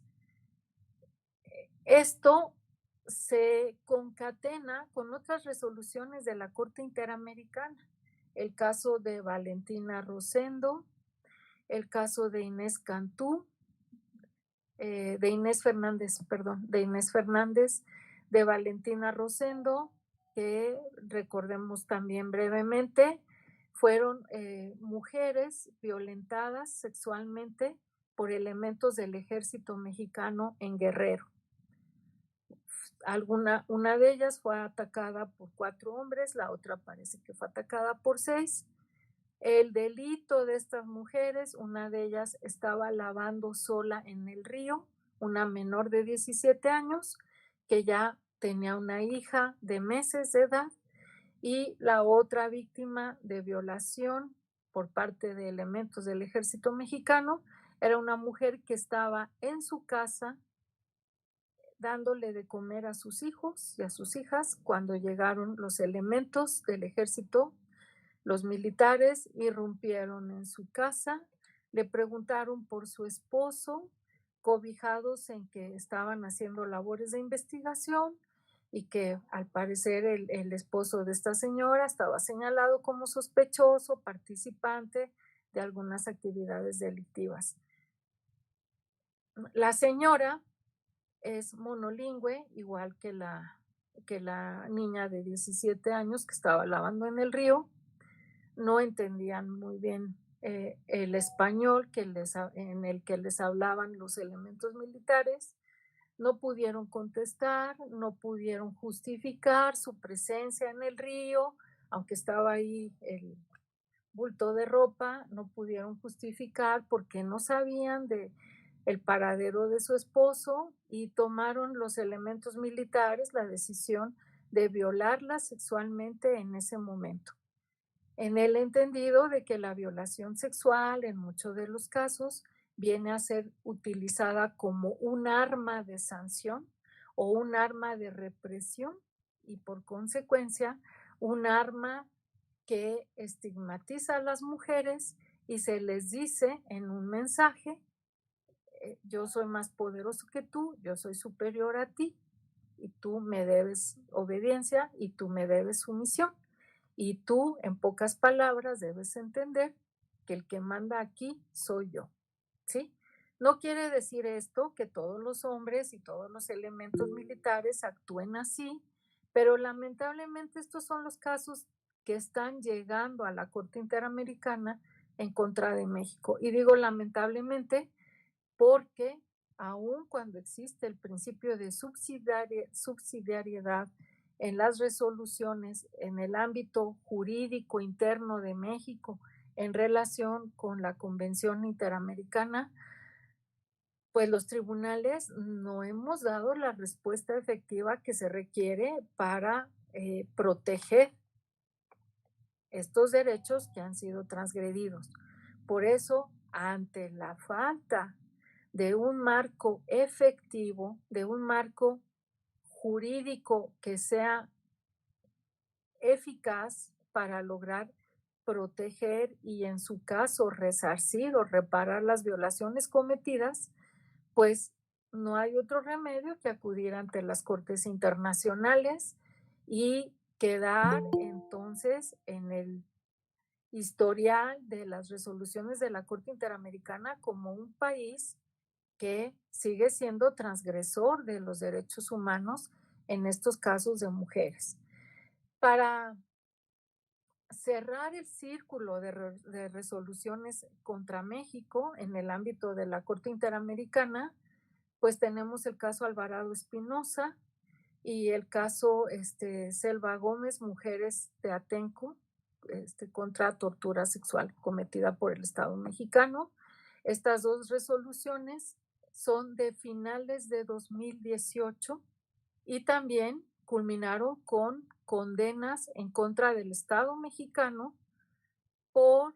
Esto se concatena con otras resoluciones de la Corte Interamericana. El caso de Valentina Rosendo, el caso de Inés Cantú, de Inés Fernández, perdón, de Inés Fernández, de Valentina Rosendo, que recordemos también brevemente, fueron mujeres violentadas sexualmente por elementos del ejército mexicano en Guerrero. Una de ellas fue atacada por 4 hombres, la otra parece que fue atacada por 6. El delito de estas mujeres, una de ellas estaba lavando sola en el río, una menor de 17 años, que ya tenía una hija de meses de edad, y la otra víctima de violación por parte de elementos del ejército mexicano era una mujer que estaba en su casa dándole de comer a sus hijos y a sus hijas cuando llegaron los elementos del ejército. Los militares irrumpieron en su casa, le preguntaron por su esposo, cobijados en que estaban haciendo labores de investigación y que al parecer el esposo de esta señora estaba señalado como sospechoso, participante de algunas actividades delictivas. La señora es monolingüe, igual que la niña de 17 años que estaba lavando en el río. No entendían muy bien el español en el que les hablaban los elementos militares, no pudieron contestar, no pudieron justificar su presencia en el río, aunque estaba ahí el bulto de ropa, no pudieron justificar porque no sabían de el paradero de su esposo y tomaron los elementos militares la decisión de violarla sexualmente en ese momento, en el entendido de que la violación sexual en muchos de los casos viene a ser utilizada como un arma de sanción o un arma de represión y por consecuencia un arma que estigmatiza a las mujeres y se les dice en un mensaje, yo soy más poderoso que tú, yo soy superior a ti y tú me debes obediencia y tú me debes sumisión. Y tú, en pocas palabras, debes entender que el que manda aquí soy yo, ¿sí? No quiere decir esto que todos los hombres y todos los elementos militares actúen así, pero lamentablemente estos son los casos que están llegando a la Corte Interamericana en contra de México. Y digo lamentablemente porque aun cuando existe el principio de subsidiariedad en las resoluciones en el ámbito jurídico interno de México en relación con la Convención Interamericana, pues los tribunales no hemos dado la respuesta efectiva que se requiere para proteger estos derechos que han sido transgredidos. Por eso, ante la falta de un marco efectivo, de un marco jurídico que sea eficaz para lograr proteger y en su caso resarcir o reparar las violaciones cometidas, pues no hay otro remedio que acudir ante las cortes internacionales y quedar entonces en el historial de las resoluciones de la Corte Interamericana como un país que sigue siendo transgresor de los derechos humanos en estos casos de mujeres. Para cerrar el círculo de resoluciones contra México en el ámbito de la Corte Interamericana, pues tenemos el caso Alvarado Espinosa y el caso Selva Gómez, Mujeres de Atenco, contra tortura sexual cometida por el Estado mexicano. Estas dos resoluciones son de finales de 2018 y también culminaron con condenas en contra del Estado mexicano por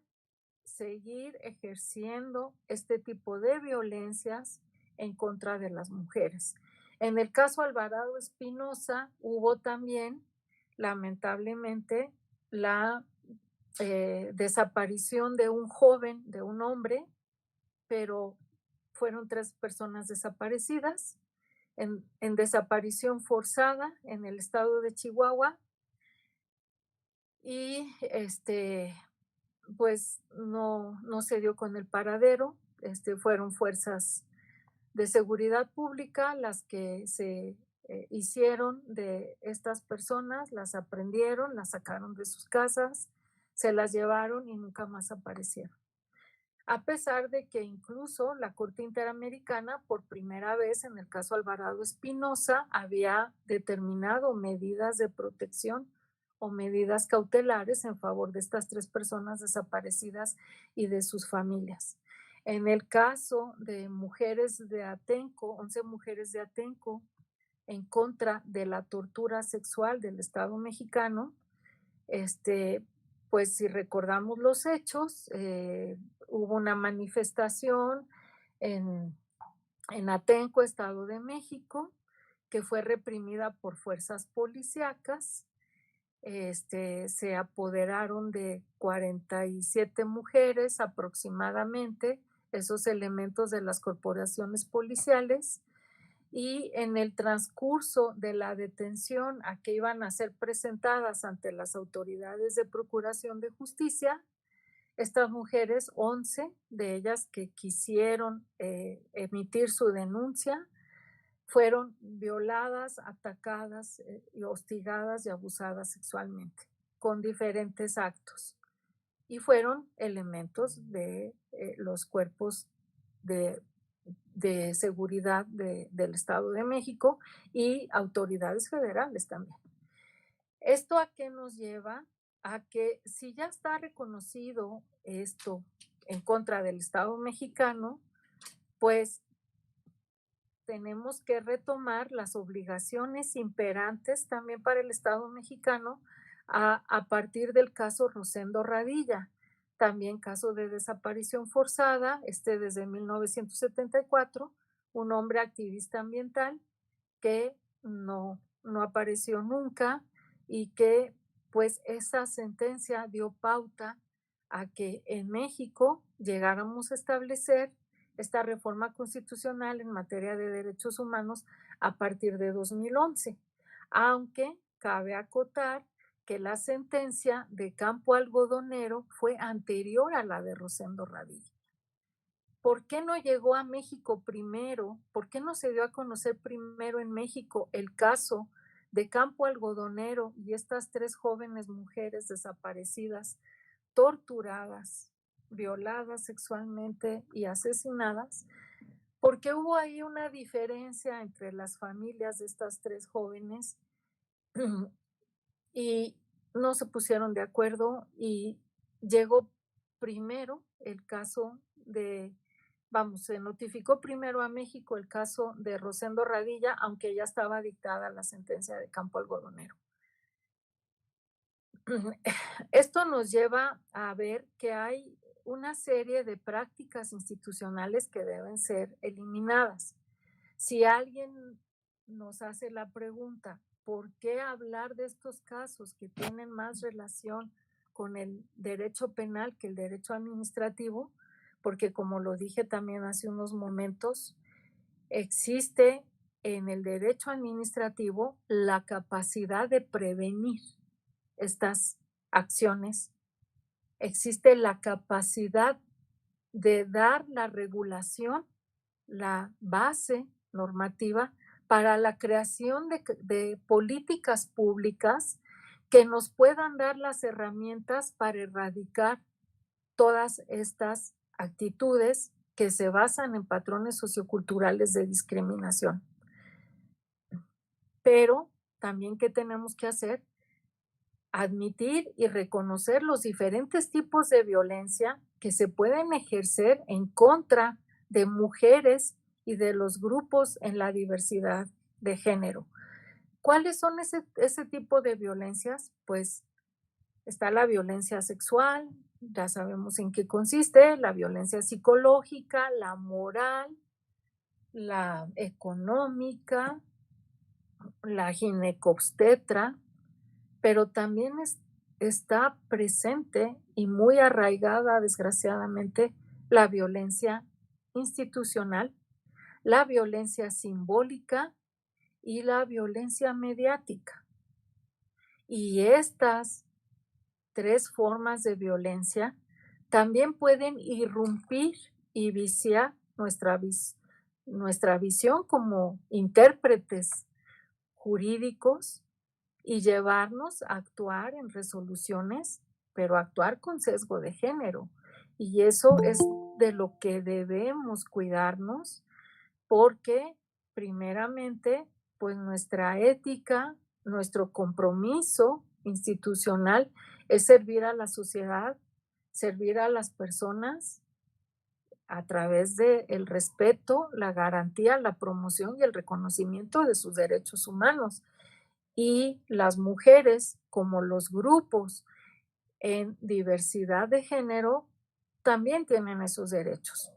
seguir ejerciendo este tipo de violencias en contra de las mujeres. En el caso Alvarado Espinosa hubo también, lamentablemente, la desaparición de un joven, de un hombre, pero fueron 3 personas desaparecidas en desaparición forzada en el estado de Chihuahua y pues no se dio con el paradero, fueron fuerzas de seguridad pública las que se hicieron de estas personas, las aprendieron, las sacaron de sus casas, se las llevaron y nunca más aparecieron. A pesar de que incluso la Corte Interamericana, por primera vez en el caso Alvarado Espinosa, había determinado medidas de protección o medidas cautelares en favor de estas 3 personas desaparecidas y de sus familias. En el caso de mujeres de Atenco, 11 mujeres de Atenco, en contra de la tortura sexual del Estado mexicano, pues si recordamos los hechos, hubo una manifestación en, en Atenco, Estado de México, que fue reprimida por fuerzas policíacas. Se apoderaron de 47 mujeres aproximadamente, esos elementos de las corporaciones policiales, y en el transcurso de la detención a que iban a ser presentadas ante las autoridades de procuración de justicia, estas mujeres, 11 de ellas que quisieron emitir su denuncia, fueron violadas, atacadas y hostigadas y abusadas sexualmente con diferentes actos. Y fueron elementos de los cuerpos de seguridad del Estado de México y autoridades federales también. ¿Esto a qué nos lleva? A que si ya está reconocido esto en contra del Estado mexicano, pues tenemos que retomar las obligaciones imperantes también para el Estado mexicano a partir del caso Rosendo Radilla, también caso de desaparición forzada, desde 1974, un hombre activista ambiental que no apareció nunca y que pues esa sentencia dio pauta a que en México llegáramos a establecer esta reforma constitucional en materia de derechos humanos a partir de 2011, aunque cabe acotar que la sentencia de Campo Algodonero fue anterior a la de Rosendo Radilla. ¿por qué no llegó a México primero? ¿Por qué no se dio a conocer primero en México el caso de Campo Algodonero y estas 3 jóvenes mujeres desaparecidas, torturadas, violadas sexualmente y asesinadas? Porque hubo ahí una diferencia entre las familias de estas 3 jóvenes y no se pusieron de acuerdo y llegó primero el caso de, vamos, se notificó primero a México el caso de Rosendo Radilla, aunque ya estaba dictada la sentencia de Campo Algodonero. Esto nos lleva a ver que hay una serie de prácticas institucionales que deben ser eliminadas. Si alguien nos hace la pregunta, ¿por qué hablar de estos casos que tienen más relación con el derecho penal que el derecho administrativo? Porque como lo dije también hace unos momentos, existe en el derecho administrativo la capacidad de prevenir estas acciones, existe la capacidad de dar la regulación, la base normativa para la creación de políticas públicas que nos puedan dar las herramientas para erradicar todas estas actitudes que se basan en patrones socioculturales de discriminación. Pero también, ¿qué tenemos que hacer? Admitir y reconocer los diferentes tipos de violencia que se pueden ejercer en contra de mujeres y de los grupos en la diversidad de género. ¿Cuáles son ese tipo de violencias? Pues está la violencia sexual, ya sabemos en qué consiste, la violencia psicológica, la moral, la económica, la ginecobstetra, pero también está presente y muy arraigada, desgraciadamente, la violencia institucional, la violencia simbólica y la violencia mediática. Y estas 3 formas de violencia también pueden irrumpir y viciar nuestra visión como intérpretes jurídicos y llevarnos a actuar en resoluciones, pero actuar con sesgo de género. Y eso es de lo que debemos cuidarnos, porque primeramente, pues nuestra ética, nuestro compromiso institucional es servir a la sociedad, servir a las personas a través del respeto, la garantía, la promoción y el reconocimiento de sus derechos humanos. Y las mujeres, como los grupos en diversidad de género, también tienen esos derechos.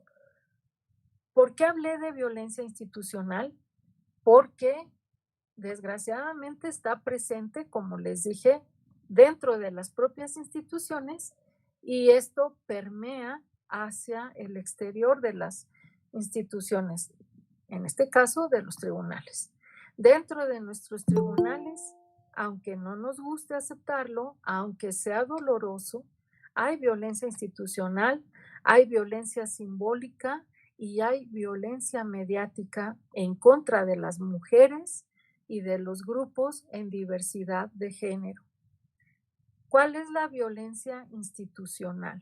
¿Por qué hablé de violencia institucional? Porque desgraciadamente está presente, como les dije, dentro de las propias instituciones y esto permea hacia el exterior de las instituciones, en este caso de los tribunales. Dentro de nuestros tribunales, aunque no nos guste aceptarlo, aunque sea doloroso, hay violencia institucional, hay violencia simbólica y hay violencia mediática en contra de las mujeres y de los grupos en diversidad de género. ¿Cuál es la violencia institucional?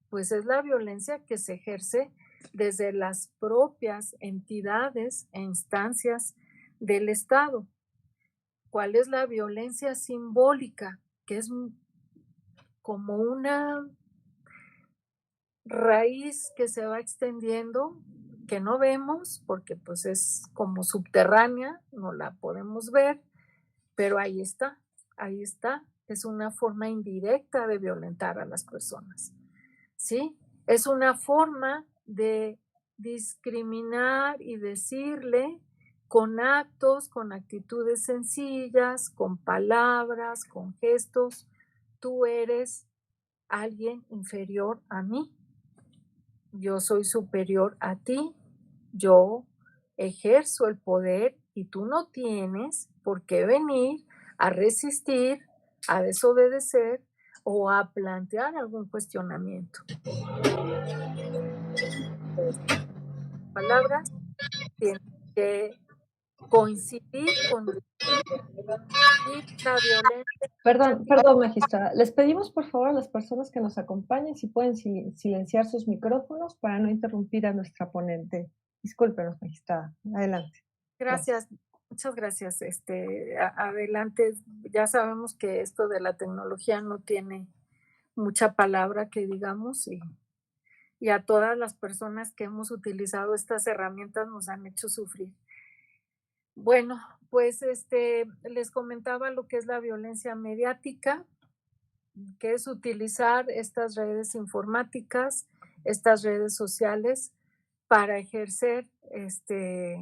Pues es la violencia que se ejerce desde las propias entidades e instancias del Estado. ¿Cuál es la violencia simbólica? Que es como una raíz que se va extendiendo, que no vemos porque pues es como subterránea, no la podemos ver, pero ahí está, ahí está. Es una forma indirecta de violentar a las personas, ¿sí? Es una forma de discriminar y decirle con actos, con actitudes sencillas, con palabras, con gestos, tú eres alguien inferior a mí, yo soy superior a ti, yo ejerzo el poder y tú no tienes por qué venir a resistir, a desobedecer o a plantear algún cuestionamiento. palabras tienen que coincidir con y la violencia Perdón, magistrada. Les pedimos por favor a las personas que nos acompañen si pueden silenciar sus micrófonos para no interrumpir a nuestra ponente. Discúlpenos, magistrada. Adelante. Gracias. gracias, muchas gracias. Adelante, ya sabemos que esto de la tecnología no tiene mucha palabra que digamos y a todas las personas que hemos utilizado estas herramientas nos han hecho sufrir. Bueno, pues les comentaba lo que es la violencia mediática, que es utilizar estas redes informáticas, estas redes sociales para ejercer este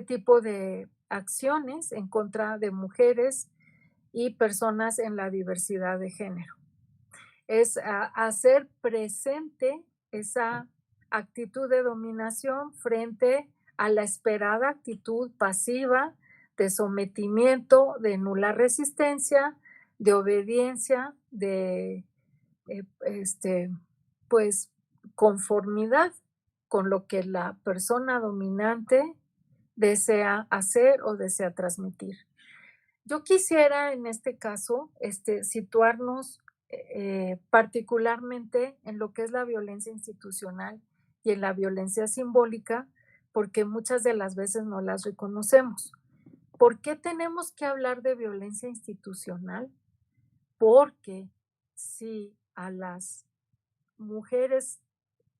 tipo de acciones en contra de mujeres y personas en la diversidad de género. Es hacer presente esa actitud de dominación frente a la esperada actitud pasiva de sometimiento, de nula resistencia, de obediencia, de pues conformidad con lo que la persona dominante desea hacer o desea transmitir. Yo quisiera en este caso situarnos particularmente en lo que es la violencia institucional y en la violencia simbólica, porque muchas de las veces no las reconocemos. ¿Por qué tenemos que hablar de violencia institucional? Porque si a las mujeres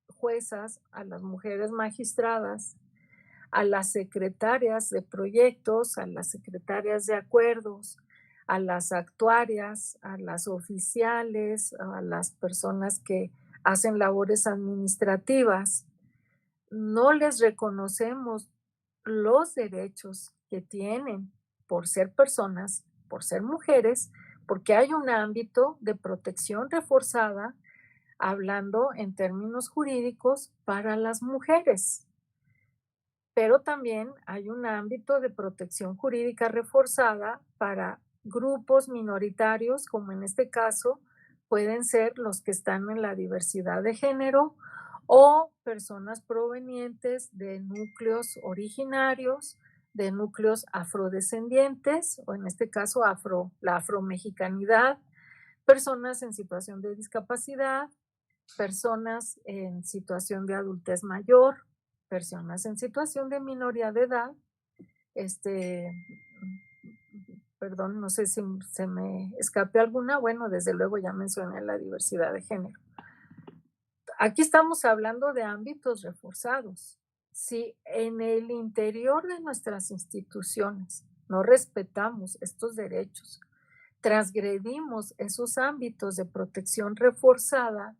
juezas, a las mujeres magistradas, a las secretarias de proyectos, a las secretarias de acuerdos, a las actuarias, a las oficiales, a las personas que hacen labores administrativas, no les reconocemos los derechos que tienen por ser personas, por ser mujeres, porque hay un ámbito de protección reforzada, hablando en términos jurídicos, para las mujeres. Pero también hay un ámbito de protección jurídica reforzada para grupos minoritarios, como en este caso pueden ser los que están en la diversidad de género o personas provenientes de núcleos originarios, de núcleos afrodescendientes, o en este caso la afromexicanidad, personas en situación de discapacidad, personas en situación de adultez mayor, personas en situación de minoría de edad, perdón, no sé si se me escape alguna, bueno, desde luego ya mencioné la diversidad de género. Aquí estamos hablando de ámbitos reforzados. Si en el interior de nuestras instituciones no respetamos estos derechos, transgredimos esos ámbitos de protección reforzada,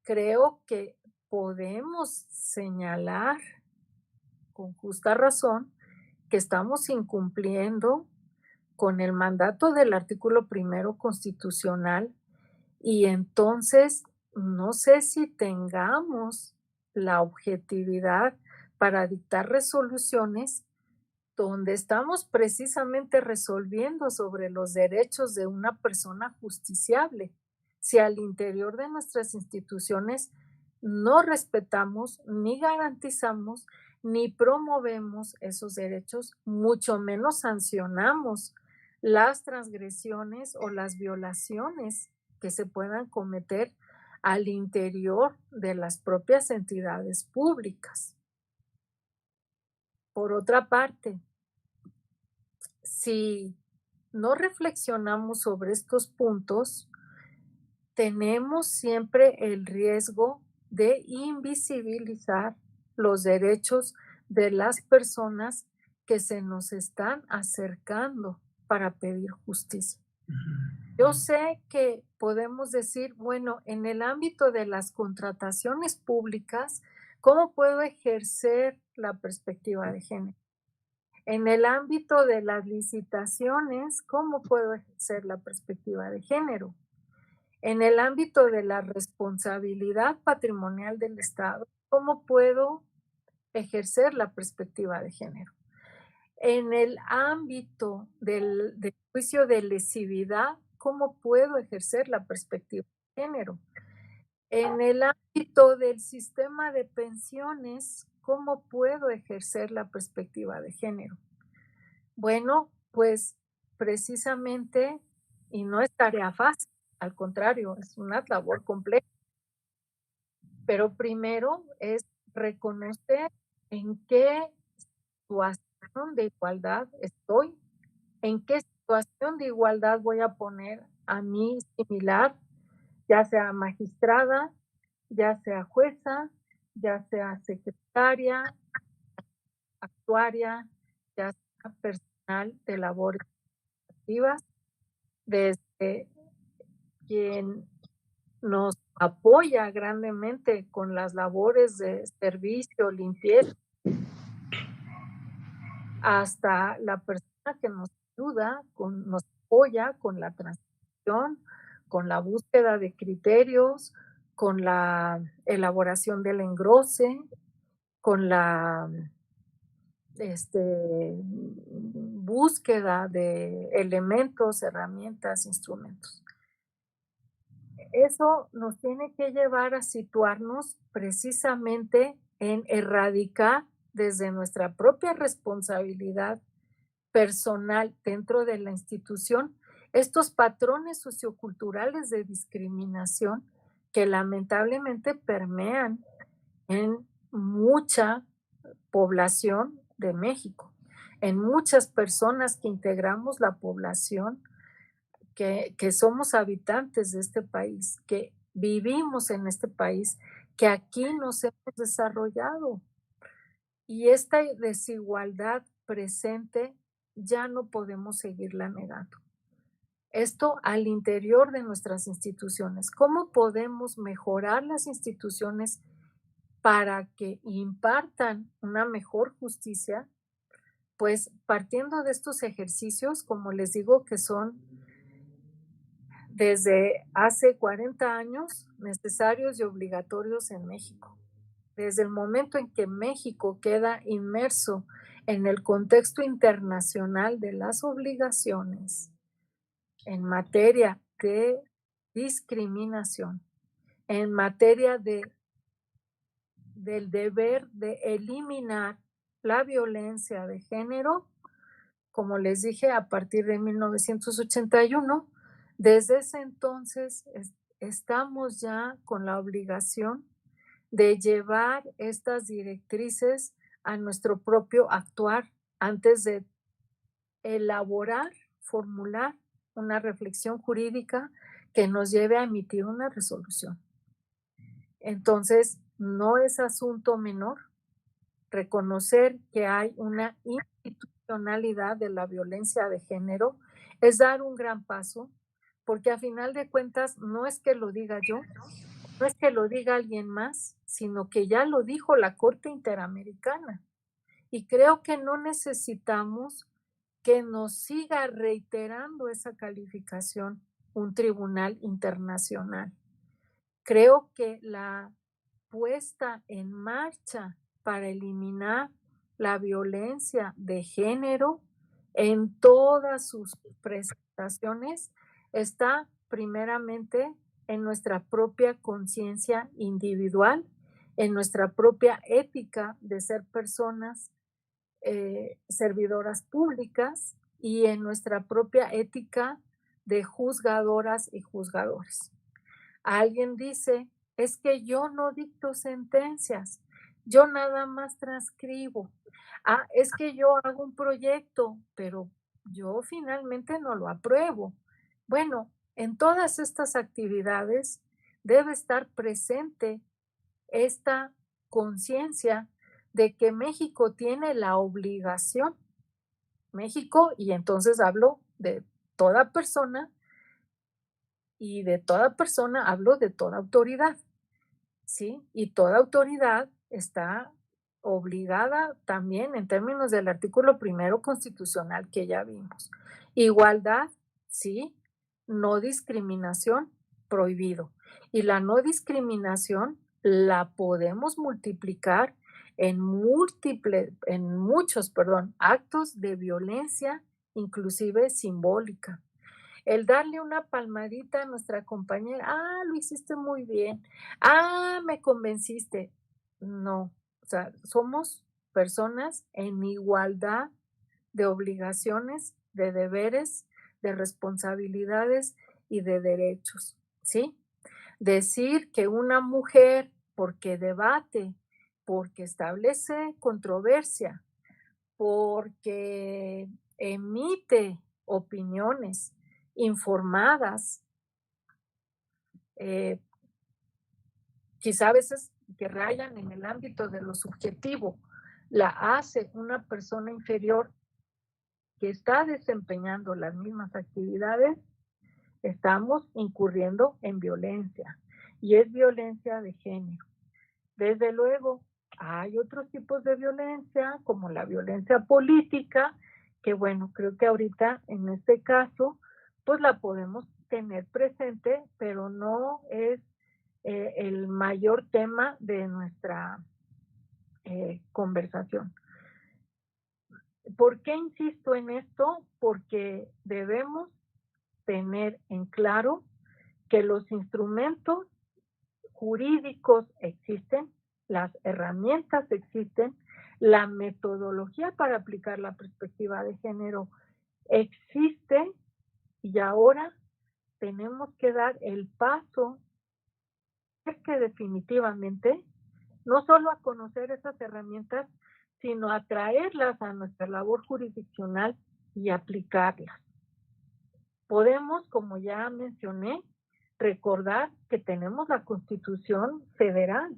creo que podemos señalar con justa razón que estamos incumpliendo con el mandato del artículo primero constitucional y entonces no sé si tengamos la objetividad para dictar resoluciones donde estamos precisamente resolviendo sobre los derechos de una persona justiciable. Si al interior de nuestras instituciones no respetamos, ni garantizamos, ni promovemos esos derechos, mucho menos sancionamos las transgresiones o las violaciones que se puedan cometer al interior de las propias entidades públicas. Por otra parte, si no reflexionamos sobre estos puntos, tenemos siempre el riesgo de invisibilizar los derechos de las personas que se nos están acercando para pedir justicia. Yo sé que podemos decir, bueno, en el ámbito de las contrataciones públicas, ¿cómo puedo ejercer la perspectiva de género? En el ámbito de las licitaciones, ¿cómo puedo ejercer la perspectiva de género? En el ámbito de la responsabilidad patrimonial del Estado, ¿cómo puedo ejercer la perspectiva de género? En el ámbito del juicio de lesividad, ¿cómo puedo ejercer la perspectiva de género? En el ámbito del sistema de pensiones, ¿cómo puedo ejercer la perspectiva de género? Bueno, pues precisamente, y no es tarea fácil, al contrario, es una labor compleja, pero primero es reconocer en qué situación de igualdad estoy, en qué situación de igualdad voy a poner a mi similar, ya sea magistrada, ya sea jueza, ya sea secretaria, actuaria, ya sea personal de labores activas, desde quien nos apoya grandemente con las labores de servicio, limpieza, hasta la persona que nos ayuda, nos apoya con la transición, con la búsqueda de criterios, con la elaboración del engrose, con la búsqueda de elementos, herramientas, instrumentos. Eso nos tiene que llevar a situarnos precisamente en erradicar desde nuestra propia responsabilidad personal dentro de la institución estos patrones socioculturales de discriminación que lamentablemente permean en mucha población de México, en muchas personas que integramos la población, que somos habitantes de este país, que vivimos en este país, que aquí nos hemos desarrollado. Y esta desigualdad presente ya no podemos seguirla negando. Esto al interior de nuestras instituciones. ¿Cómo podemos mejorar las instituciones para que impartan una mejor justicia? Pues partiendo de estos ejercicios, como les digo, que son desde hace 40 años necesarios y obligatorios en México. Desde el momento en que México queda inmerso en el contexto internacional de las obligaciones en materia de discriminación, en materia del deber de eliminar la violencia de género, como les dije, a partir de 1981, desde ese entonces estamos ya con la obligación de llevar estas directrices a nuestro propio actuar antes de elaborar, formular una reflexión jurídica que nos lleve a emitir una resolución. Entonces, no es asunto menor reconocer que hay una institucionalidad de la violencia de género, es dar un gran paso, porque a final de cuentas no es que lo diga yo, no es que lo diga alguien más, sino que ya lo dijo la Corte Interamericana. Y creo que no necesitamos que nos siga reiterando esa calificación un tribunal internacional. Creo que la puesta en marcha para eliminar la violencia de género en todas sus presentaciones está primeramente en nuestra propia conciencia individual, en nuestra propia ética de ser personas servidoras públicas y en nuestra propia ética de juzgadoras y juzgadores. Alguien dice, es que yo no dicto sentencias, yo nada más transcribo. Ah, es que yo hago un proyecto, pero yo finalmente no lo apruebo. Bueno, en todas estas actividades debe estar presente esta conciencia de que México tiene la obligación, México, y entonces hablo de toda persona, y de toda persona hablo de toda autoridad, ¿sí? Y toda autoridad está obligada también en términos del artículo primero constitucional que ya vimos. Igualdad, sí, no discriminación, prohibido. Y la no discriminación la podemos multiplicar en muchos actos de violencia, inclusive simbólica. El darle una palmadita a nuestra compañera, lo hiciste muy bien, me convenciste. No, o sea, somos personas en igualdad de obligaciones, de deberes, de responsabilidades y de derechos, ¿sí? Decir que una mujer, porque debate, porque establece controversia, porque emite opiniones informadas, eh, quizá a veces que rayan en el ámbito de lo subjetivo, la hace una persona inferior que está desempeñando las mismas actividades, estamos incurriendo en violencia y es violencia de género. Desde luego, hay otros tipos de violencia, como la violencia política, que bueno, creo que ahorita en este caso, pues la podemos tener presente, pero no es el mayor tema de nuestra conversación. ¿Por qué insisto en esto? Porque debemos tener en claro que los instrumentos jurídicos existen, las herramientas existen, la metodología para aplicar la perspectiva de género existe y ahora tenemos que dar el paso es que definitivamente no solo a conocer esas herramientas, sino a traerlas a nuestra labor jurisdiccional y aplicarlas. Podemos, como ya mencioné, recordar que tenemos la Constitución Federal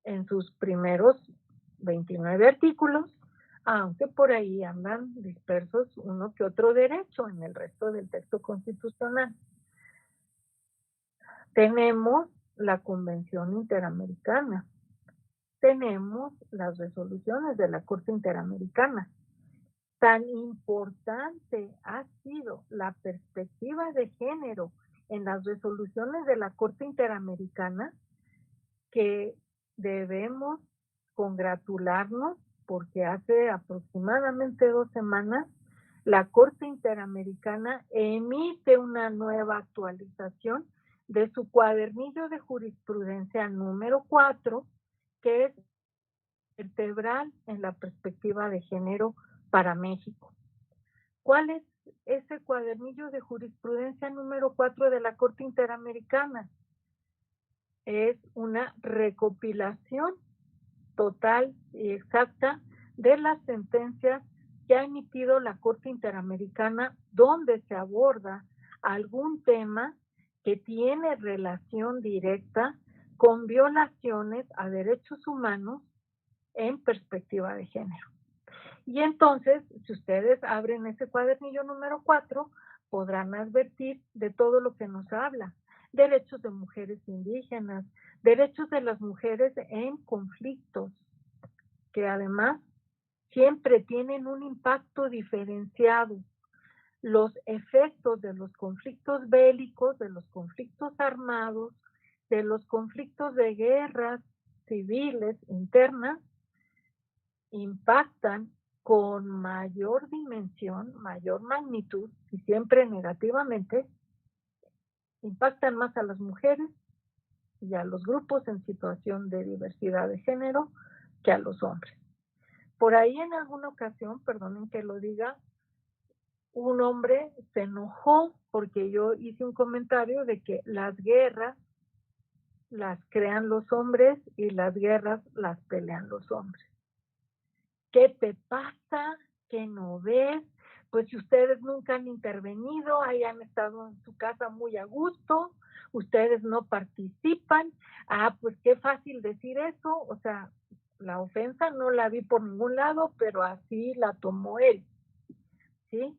en sus primeros 29 artículos, aunque por ahí andan dispersos uno que otro derecho en el resto del texto constitucional. Tenemos la Convención Interamericana, tenemos las resoluciones de la Corte Interamericana. Tan importante ha sido la perspectiva de género en las resoluciones de la Corte Interamericana que debemos congratularnos porque hace aproximadamente 2 semanas la Corte Interamericana emite una nueva actualización de su cuadernillo de jurisprudencia número 4, que es vertebral en la perspectiva de género para México. ¿Cuál es ese cuadernillo de jurisprudencia número 4 de la Corte Interamericana? Es una recopilación total y exacta de las sentencias que ha emitido la Corte Interamericana donde se aborda algún tema que tiene relación directa con violaciones a derechos humanos en perspectiva de género. Y entonces, si ustedes abren ese cuadernillo número 4, podrán advertir de todo lo que nos habla. Derechos de mujeres indígenas, derechos de las mujeres en conflictos, que además siempre tienen un impacto diferenciado. Los efectos de los conflictos bélicos, de los conflictos armados, de los conflictos de guerras civiles internas, impactan con mayor dimensión, mayor magnitud y siempre negativamente, impactan más a las mujeres y a los grupos en situación de diversidad de género que a los hombres. Por ahí en alguna ocasión, perdonen que lo diga, un hombre se enojó porque yo hice un comentario de que las guerras las crean los hombres y las guerras las pelean los hombres. ¿Qué te pasa? ¿Qué no ves? Pues si ustedes nunca han intervenido, ahí han estado en su casa muy a gusto, ustedes no participan, pues qué fácil decir eso, o sea, la ofensa no la vi por ningún lado, pero así la tomó él, ¿sí?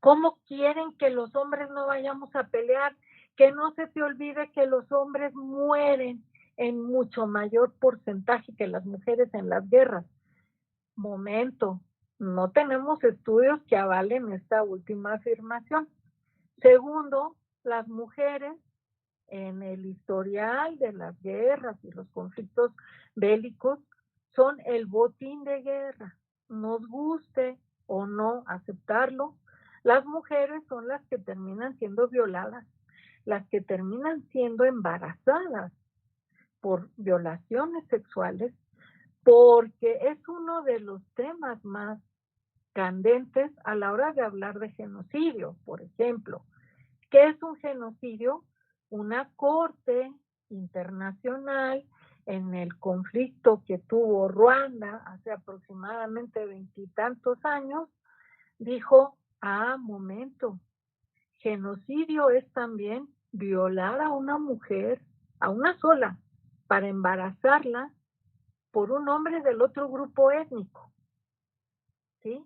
¿Cómo quieren que los hombres no vayamos a pelear? Que no se te olvide que los hombres mueren en mucho mayor porcentaje que las mujeres en las guerras. Momento, no tenemos estudios que avalen esta última afirmación. Segundo, las mujeres en el historial de las guerras y los conflictos bélicos son el botín de guerra. Nos guste o no aceptarlo, Las mujeres son las que terminan siendo violadas, las que terminan siendo embarazadas por violaciones sexuales, porque es uno de los temas más candentes a la hora de hablar de genocidio. Por ejemplo, ¿qué es un genocidio? Una corte internacional en el conflicto que tuvo Ruanda hace aproximadamente 20 años, dijo, momento, genocidio es también violar a una mujer, a una sola, para embarazarla por un hombre del otro grupo étnico. ¿Sí?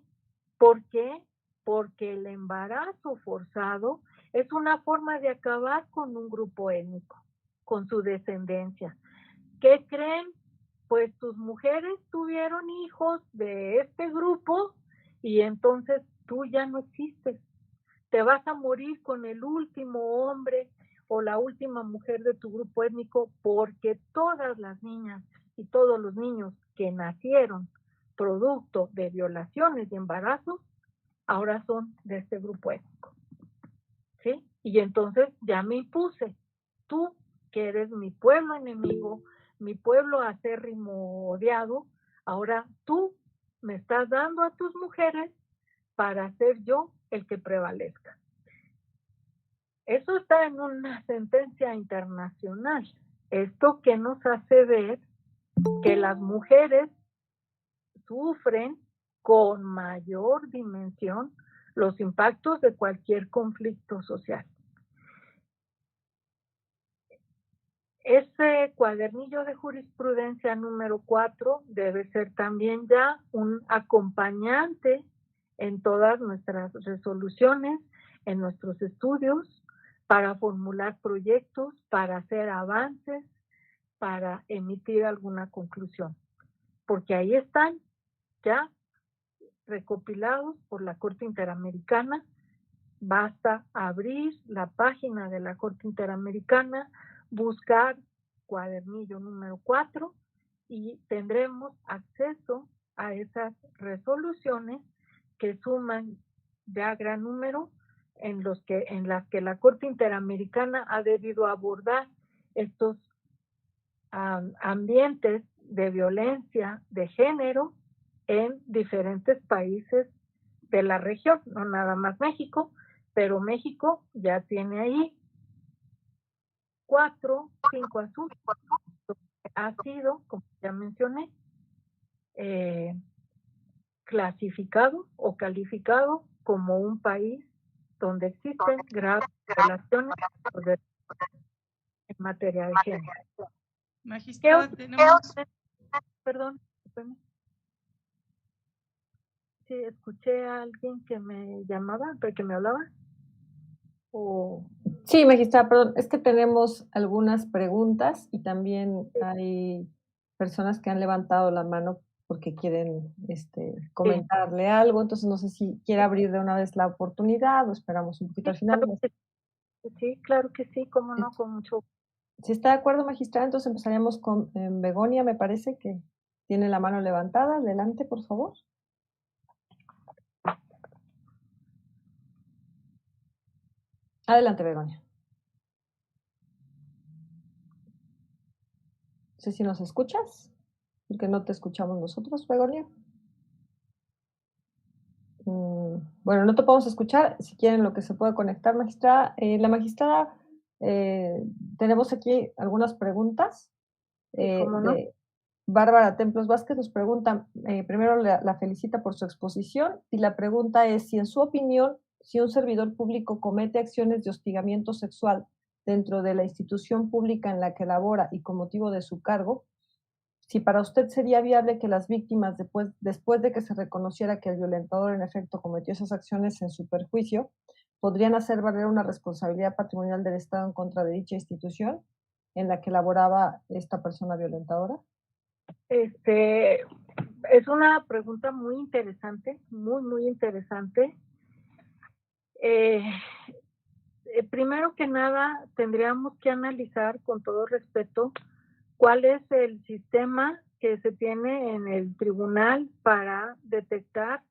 ¿Por qué? Porque el embarazo forzado es una forma de acabar con un grupo étnico, con su descendencia. ¿Qué creen? Pues tus mujeres tuvieron hijos de este grupo y entonces tú ya no existes. Te vas a morir con el último hombre o la última mujer de tu grupo étnico, porque todas las niñas y todos los niños que nacieron producto de violaciones y embarazos ahora son de este grupo étnico. ¿Sí? Y entonces ya me impuse. Tú, que eres mi pueblo enemigo, mi pueblo acérrimo odiado, ahora tú me estás dando a tus mujeres para ser yo el que prevalezca. Eso está en una sentencia internacional. Esto que nos hace ver que las mujeres sufren con mayor dimensión los impactos de cualquier conflicto social. Ese cuadernillo de jurisprudencia número 4 debe ser también ya un acompañante en todas nuestras resoluciones, en nuestros estudios, para formular proyectos, para hacer avances, para emitir alguna conclusión. Porque ahí están ya recopilados por la Corte Interamericana. Basta abrir la página de la Corte Interamericana, buscar cuadernillo número 4 y tendremos acceso a esas resoluciones que suman ya gran número en las que la Corte Interamericana ha debido abordar estos ambientes de violencia de género en diferentes países de la región, no nada más México, pero México ya tiene ahí 5 asuntos. Ha sido, como ya mencioné, clasificado o calificado como un país donde existen graves violaciones en materia de género. Magistrada, tenemos... Perdón. Sí, escuché a alguien que me llamaba, que me hablaba. Sí, magistrada, perdón, es que tenemos algunas preguntas y también hay personas que han levantado la mano porque quieren comentarle algo, entonces no sé si quiere abrir de una vez la oportunidad o esperamos un poquito al final. Claro que sí, cómo no, con mucho. Si está de acuerdo, magistrada, entonces empezaríamos con Begonia, me parece que tiene la mano levantada. Adelante, por favor. Adelante, Begonia. No sé si nos escuchas, porque no te escuchamos nosotros, Begonia. Bueno, no te podemos escuchar. Si quieren, lo que se puede conectar, magistrada. La magistrada, tenemos aquí algunas preguntas. ¿Cómo no? Bárbara Templos Vázquez nos pregunta, primero la felicita por su exposición y la pregunta es si en su opinión, si un servidor público comete acciones de hostigamiento sexual dentro de la institución pública en la que labora y con motivo de su cargo, si para usted sería viable que las víctimas, después de que se reconociera que el violentador en efecto cometió esas acciones en su perjuicio, podrían hacer valer una responsabilidad patrimonial del Estado en contra de dicha institución en la que laboraba esta persona violentadora. Es una pregunta muy interesante, muy interesante. Primero que nada, tendríamos que analizar con todo respeto cuál es el sistema que se tiene en el tribunal para detectar,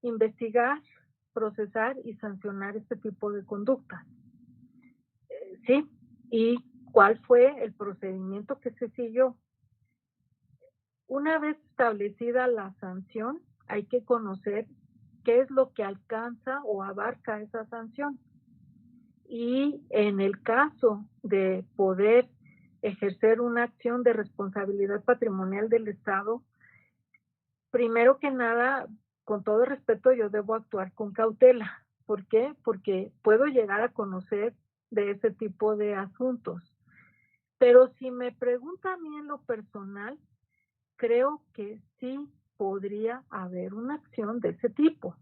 investigar procesar y sancionar este tipo de conductas. ¿Sí? ¿Y cuál fue el procedimiento que se siguió? Una vez establecida la sanción, hay que conocer qué es lo que alcanza o abarca esa sanción. Y en el caso de poder ejercer una acción de responsabilidad patrimonial del Estado, primero que nada, con todo respeto, yo debo actuar con cautela. ¿Por qué? Porque puedo llegar a conocer de ese tipo de asuntos. Pero si me pregunta a mí en lo personal, creo que sí podría haber una acción de ese tipo.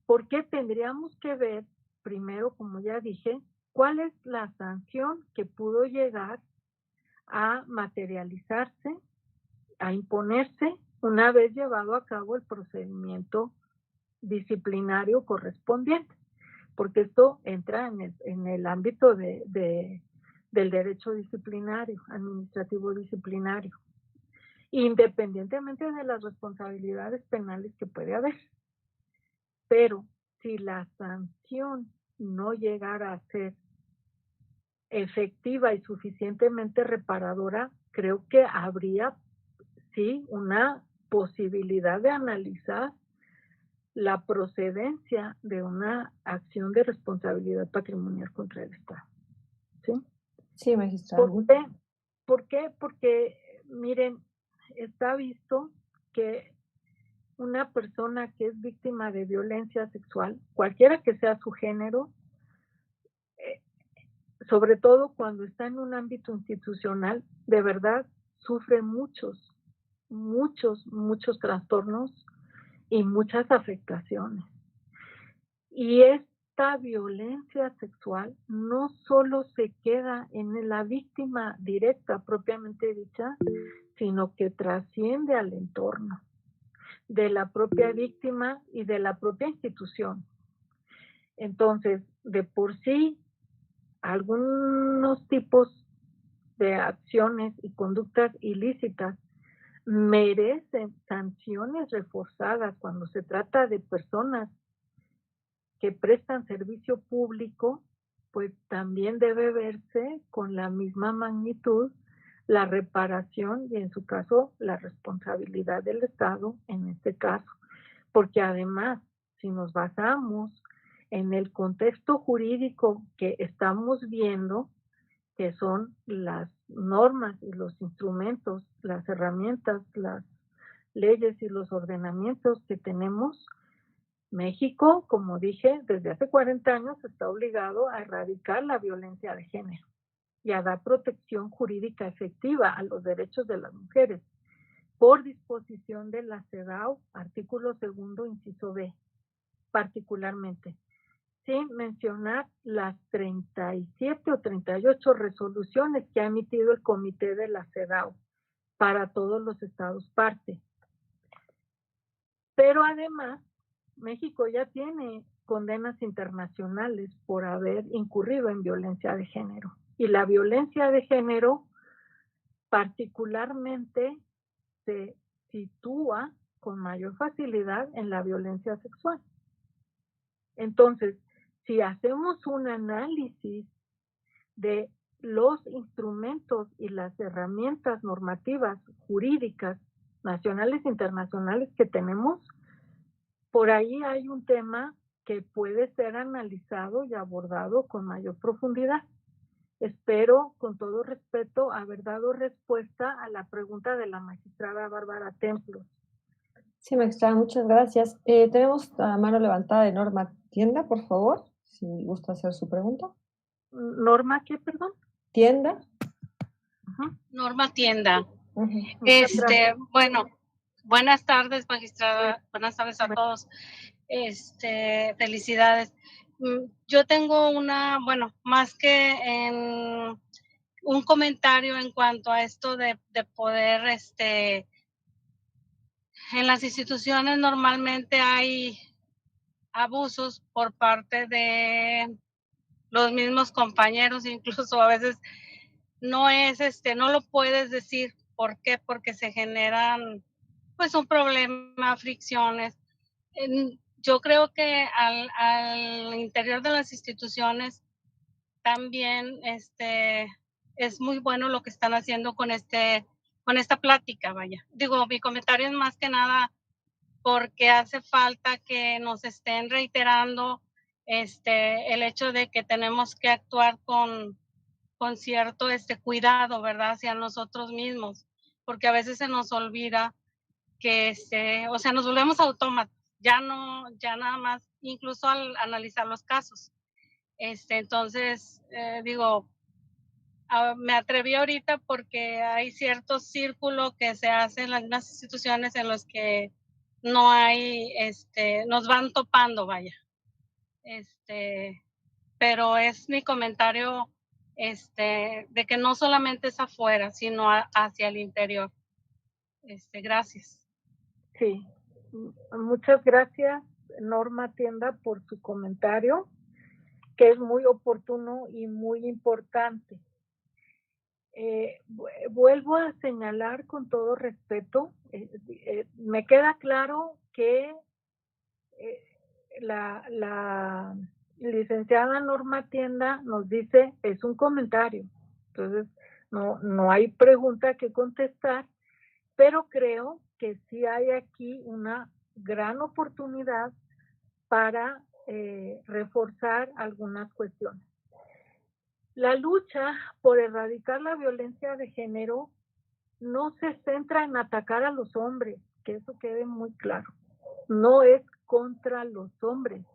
Porque tendríamos que ver, primero, como ya dije, cuál es la sanción que pudo llegar a materializarse, a imponerse una vez llevado a cabo el procedimiento disciplinario correspondiente, porque esto entra en el ámbito del derecho disciplinario, administrativo disciplinario, independientemente de las responsabilidades penales que puede haber. Pero si la sanción no llegara a ser efectiva y suficientemente reparadora, creo que habría, sí, una posibilidad de analizar la procedencia de una acción de responsabilidad patrimonial contra el Estado. ¿Sí? Sí, magistrada. ¿Por qué? Porque, miren, está visto que una persona que es víctima de violencia sexual, cualquiera que sea su género, sobre todo cuando está en un ámbito institucional, de verdad sufre muchos trastornos y muchas afectaciones. Y esta violencia sexual no solo se queda en la víctima directa propiamente dicha, sino que trasciende al entorno de la propia víctima y de la propia institución. Entonces, de por sí, algunos tipos de acciones y conductas ilícitas merecen sanciones reforzadas cuando se trata de personas que prestan servicio público, pues también debe verse con la misma magnitud la reparación y en su caso la responsabilidad del Estado en este caso. Porque además, si nos basamos en el contexto jurídico que estamos viendo, que son las normas y los instrumentos, las herramientas, las leyes y los ordenamientos que tenemos, México, como dije, desde hace 40 años está obligado a erradicar la violencia de género y a dar protección jurídica efectiva a los derechos de las mujeres por disposición de la CEDAW, artículo 2, inciso B, particularmente, sin mencionar las 37 o 38 resoluciones que ha emitido el comité de la CEDAW para todos los estados parte. Pero además, México ya tiene condenas internacionales por haber incurrido en violencia de género. Y la violencia de género particularmente se sitúa con mayor facilidad en la violencia sexual. Entonces, si hacemos un análisis de los instrumentos y las herramientas normativas jurídicas nacionales e internacionales que tenemos, por ahí hay un tema que puede ser analizado y abordado con mayor profundidad. Espero, con todo respeto, haber dado respuesta a la pregunta de la magistrada Bárbara Templos. Sí, magistrada, muchas gracias. Tenemos la mano levantada de Norma Tienda, por favor, si gusta hacer su pregunta. ¿Norma qué, perdón? Tienda. Norma Tienda. Uh-huh. Bueno, buenas tardes, magistrada. Buenas tardes a todos. Felicidades. Yo tengo más que en un comentario en cuanto a esto de poder, en las instituciones normalmente hay abusos por parte de los mismos compañeros, incluso a veces no lo puedes decir. ¿Por qué? Porque se generan pues un problema, fricciones. yo creo que al interior de las instituciones también es muy bueno lo que están haciendo con esta plática, vaya. Digo, mi comentario es más que nada porque hace falta que nos estén reiterando el hecho de que tenemos que actuar con cierto cuidado, ¿verdad? Hacia nosotros mismos, porque a veces se nos olvida que o sea, nos volvemos autómatas, ya nada más, incluso al analizar los casos. Entonces, digo, me atreví ahorita porque hay cierto círculo que se hace en las mismas instituciones en los que no hay, nos van topando, vaya. Pero es mi comentario, de que no solamente es afuera, sino hacia el interior. Gracias. Sí, muchas gracias, Norma Tienda, por su comentario, que es muy oportuno y muy importante. Vuelvo a señalar con todo respeto, me queda claro que la licenciada Norma Tienda nos dice, es un comentario, entonces no hay pregunta que contestar, pero creo que sí hay aquí una gran oportunidad para reforzar algunas cuestiones. La lucha por erradicar la violencia de género no se centra en atacar a los hombres, que eso quede muy claro. No es contra los hombres,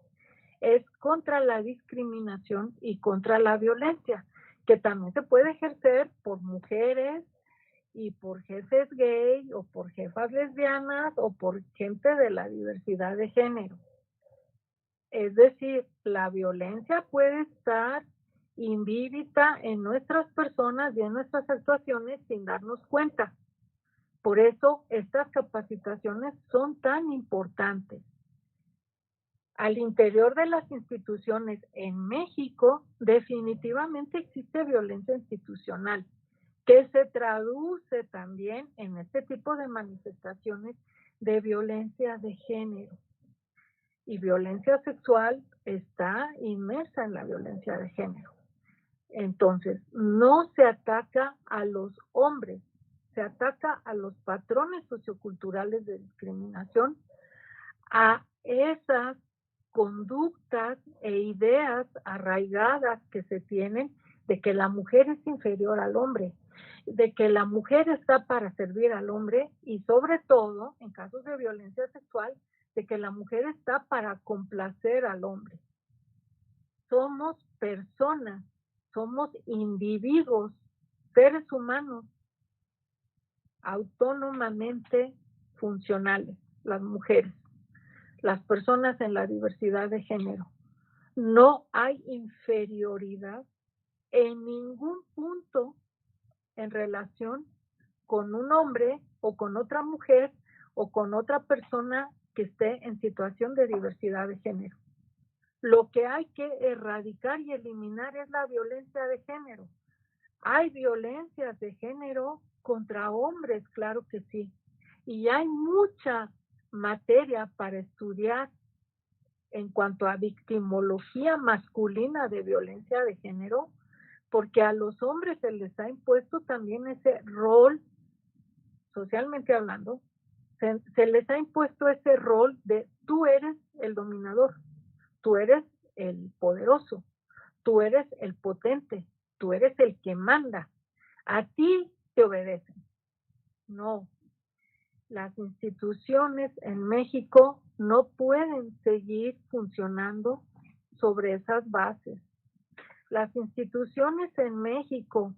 es contra la discriminación y contra la violencia, que también se puede ejercer por mujeres y por jefes gay o por jefas lesbianas o por gente de la diversidad de género. Es decir, la violencia puede estar invívita en nuestras personas y en nuestras actuaciones sin darnos cuenta. Por eso estas capacitaciones son tan importantes. Al interior de las instituciones en México, definitivamente existe violencia institucional, que se traduce también en este tipo de manifestaciones de violencia de género. Y violencia sexual está inmersa en la violencia de género. Entonces, no se ataca a los hombres, se ataca a los patrones socioculturales de discriminación, a esas conductas e ideas arraigadas que se tienen de que la mujer es inferior al hombre, de que la mujer está para servir al hombre y sobre todo, en casos de violencia sexual, de que la mujer está para complacer al hombre. Somos personas, somos individuos, seres humanos, autónomamente funcionales, las mujeres, las personas en la diversidad de género. No hay inferioridad en ningún punto en relación con un hombre o con otra mujer o con otra persona que esté en situación de diversidad de género. Lo que hay que erradicar y eliminar es la violencia de género. Hay violencias de género contra hombres, claro que sí. Y hay mucha materia para estudiar en cuanto a victimología masculina de violencia de género, porque a los hombres se les ha impuesto también ese rol, socialmente hablando, se les ha impuesto ese rol de tú eres el dominador, tú eres el poderoso, tú eres el potente, tú eres el que manda, a ti te obedecen. No, las instituciones en México no pueden seguir funcionando sobre esas bases. Las instituciones en México,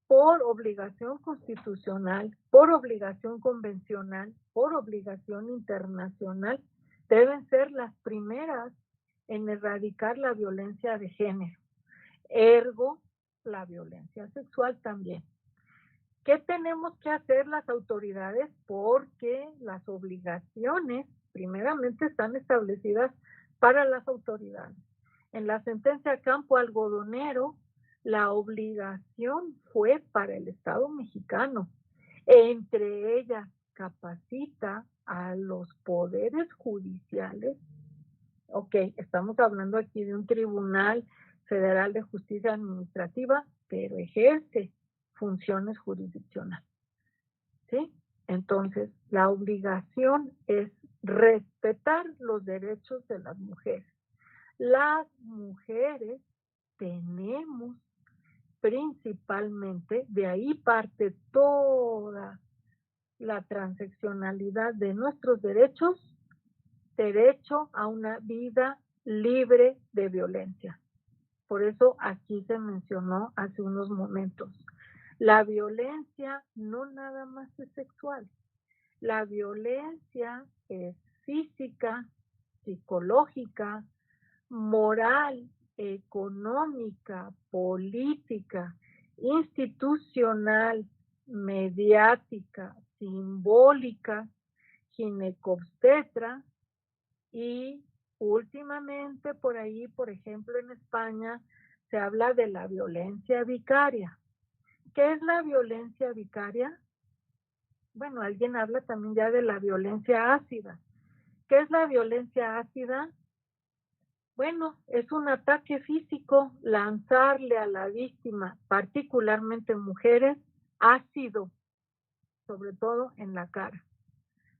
por obligación constitucional, por obligación convencional, por obligación internacional, deben ser las primeras en erradicar la violencia de género. Ergo, la violencia sexual también. ¿Qué tenemos que hacer las autoridades? Porque las obligaciones primeramente están establecidas para las autoridades. En la sentencia Campo Algodonero, la obligación fue para el Estado mexicano. Entre ellas, capacita a los poderes judiciales Ok, estamos hablando aquí de un Tribunal Federal de Justicia Administrativa, pero ejerce funciones jurisdiccionales, ¿sí? Entonces, la obligación es respetar los derechos de las mujeres. Las mujeres tenemos principalmente, de ahí parte toda la transaccionalidad de nuestros derechos, derecho a una vida libre de violencia. Por eso aquí se mencionó hace unos momentos. La violencia no nada más es sexual. La violencia es física, psicológica, moral, económica, política, institucional, mediática, simbólica, ginecobstetra y últimamente por ahí, por ejemplo en España, se habla de la violencia vicaria. ¿Qué es la violencia vicaria? Bueno, alguien habla también ya de la violencia ácida. ¿Qué es la violencia ácida? Bueno, es un ataque físico, lanzarle a la víctima, particularmente mujeres, ácido, sobre todo en la cara.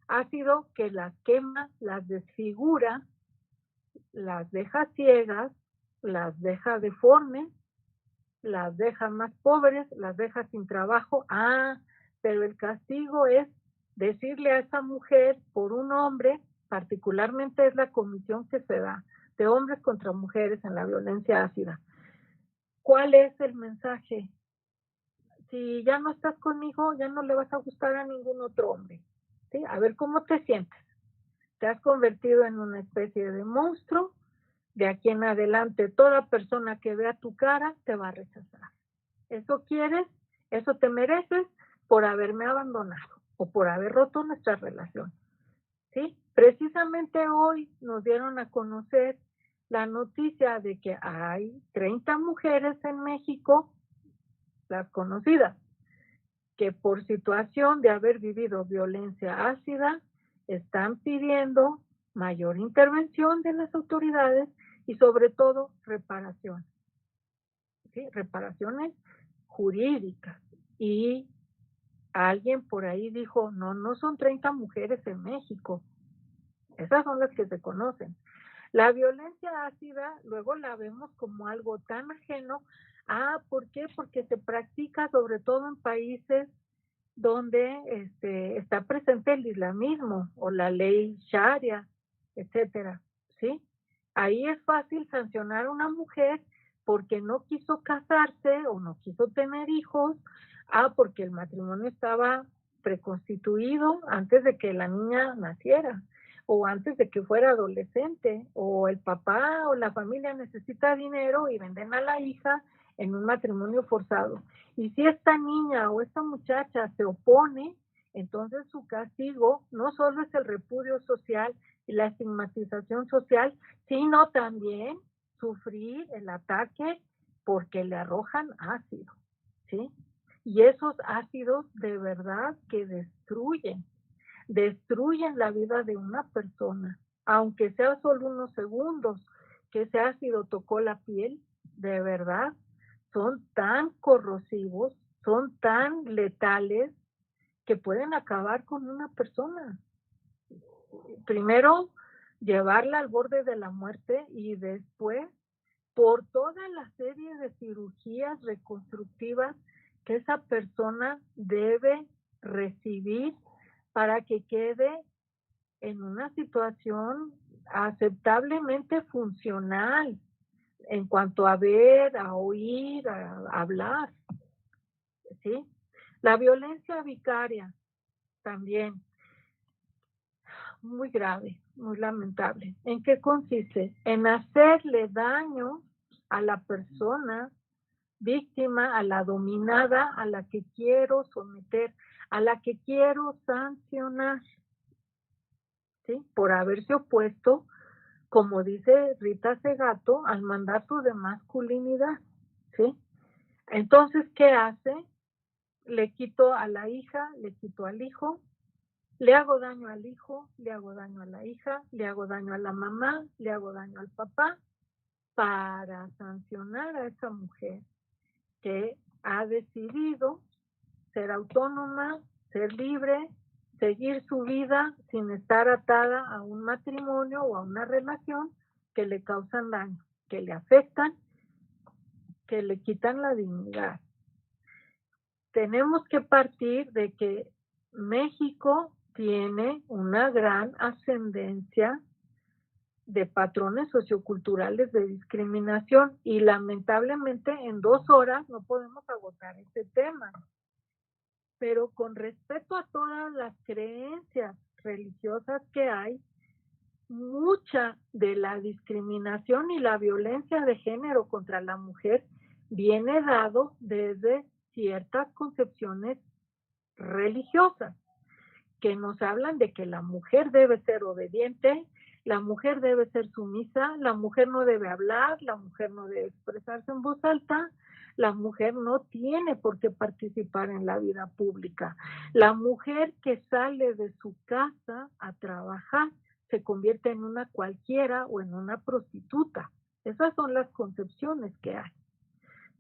Ácido que las quema, las desfigura, las deja ciegas, las deja deformes, las deja más pobres, las deja sin trabajo. Pero el castigo es decirle a esa mujer por un hombre, particularmente es la comisión que se da de hombres contra mujeres en la violencia ácida. ¿Cuál es el mensaje? Si ya no estás conmigo, ya no le vas a gustar a ningún otro hombre. ¿Sí? A ver cómo te sientes. Te has convertido en una especie de monstruo. De aquí en adelante, toda persona que vea tu cara te va a rechazar. ¿Eso quieres? ¿Eso te mereces? Por haberme abandonado o por haber roto nuestra relación. ¿Sí? Precisamente hoy nos dieron a conocer la noticia de que hay 30 mujeres en México, las conocidas, que por situación de haber vivido violencia ácida, están pidiendo mayor intervención de las autoridades y sobre todo reparación. ¿Sí? Reparaciones jurídicas. Y alguien por ahí dijo, no son 30 mujeres en México. Esas son las que se conocen. La violencia ácida luego la vemos como algo tan ajeno. ¿Por qué? Porque se practica sobre todo en países donde está presente el islamismo o la ley sharia, etcétera, ¿sí? Ahí es fácil sancionar a una mujer porque no quiso casarse o no quiso tener hijos, porque el matrimonio estaba preconstituido antes de que la niña naciera o antes de que fuera adolescente, o el papá o la familia necesita dinero y venden a la hija en un matrimonio forzado. Y si esta niña o esta muchacha se opone, entonces su castigo no solo es el repudio social y la estigmatización social, sino también sufrir el ataque porque le arrojan ácido, ¿sí? Y esos ácidos de verdad que destruyen la vida de una persona, aunque sea solo unos segundos que ese ácido tocó la piel, de verdad, son tan corrosivos, son tan letales que pueden acabar con una persona. Primero, llevarla al borde de la muerte y después, por toda la serie de cirugías reconstructivas que esa persona debe recibir para que quede en una situación aceptablemente funcional en cuanto a ver, a oír, a hablar, ¿sí? La violencia vicaria también, muy grave, muy lamentable. ¿En qué consiste? En hacerle daño a la persona víctima, a la dominada, a la que quiero someter, a la que quiero sancionar, ¿sí? Por haberse opuesto, como dice Rita Segato, al mandato de masculinidad, ¿sí? Entonces, ¿qué hace? Le quito a la hija, le quito al hijo, Le hago daño al hijo, le hago daño a la hija, le hago daño a la mamá, le hago daño al papá, para sancionar a esa mujer que ha decidido ser autónoma, ser libre, seguir su vida sin estar atada a un matrimonio o a una relación que le causan daño, que le afectan, que le quitan la dignidad. Tenemos que partir de que México tiene una gran ascendencia de patrones socioculturales de discriminación y lamentablemente en 2 horas no podemos agotar este tema. Pero con respeto a todas las creencias religiosas que hay, mucha de la discriminación y la violencia de género contra la mujer viene dado desde ciertas concepciones religiosas que nos hablan de que la mujer debe ser obediente, la mujer debe ser sumisa, la mujer no debe hablar, la mujer no debe expresarse en voz alta, la mujer no tiene por qué participar en la vida pública. La mujer que sale de su casa a trabajar se convierte en una cualquiera o en una prostituta. Esas son las concepciones que hay,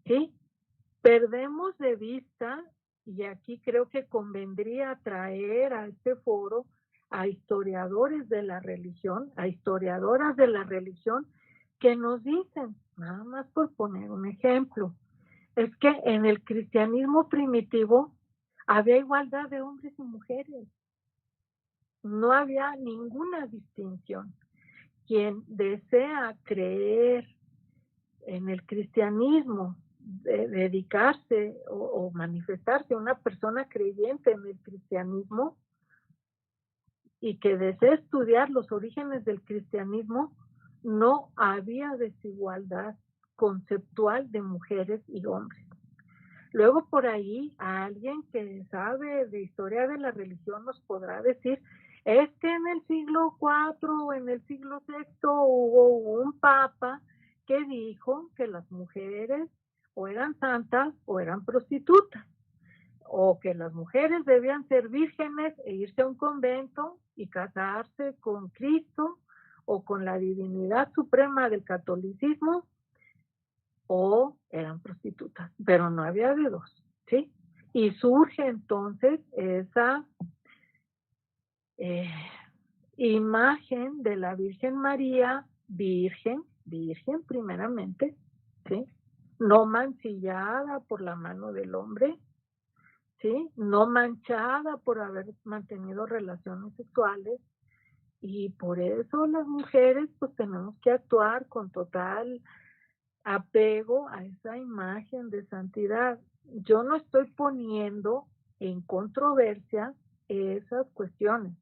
¿sí? Perdemos de vista, y aquí creo que convendría traer a este foro a historiadores de la religión, a historiadoras de la religión, que nos dicen, nada más por poner un ejemplo, es que en el cristianismo primitivo había igualdad de hombres y mujeres, no había ninguna distinción. Quien desea creer en el cristianismo, dedicarse o manifestarse una persona creyente en el cristianismo y que desea estudiar los orígenes del cristianismo, no había desigualdad conceptual de mujeres y hombres. Luego por ahí alguien que sabe de historia de la religión nos podrá decir, es que en el siglo IV o en el siglo VI hubo un papa que dijo que las mujeres o eran santas o eran prostitutas, o que las mujeres debían ser vírgenes e irse a un convento y casarse con Cristo o con la divinidad suprema del catolicismo, o eran prostitutas, pero no había de dos, ¿sí? Y surge entonces esa imagen de la Virgen María, virgen primeramente, ¿sí? No mancillada por la mano del hombre, ¿sí? No manchada por haber mantenido relaciones sexuales, y por eso las mujeres pues tenemos que actuar con total apego a esa imagen de santidad. Yo no estoy poniendo en controversia esas cuestiones.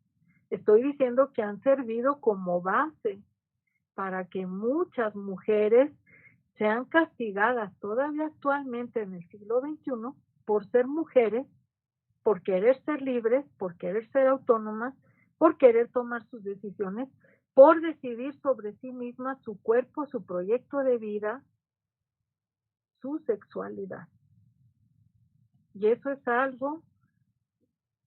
Estoy diciendo que han servido como base para que muchas mujeres sean castigadas todavía actualmente en el siglo XXI por ser mujeres, por querer ser libres, por querer ser autónomas, por querer tomar sus decisiones, por decidir sobre sí mismas, su cuerpo, su proyecto de vida, su sexualidad. Y eso es algo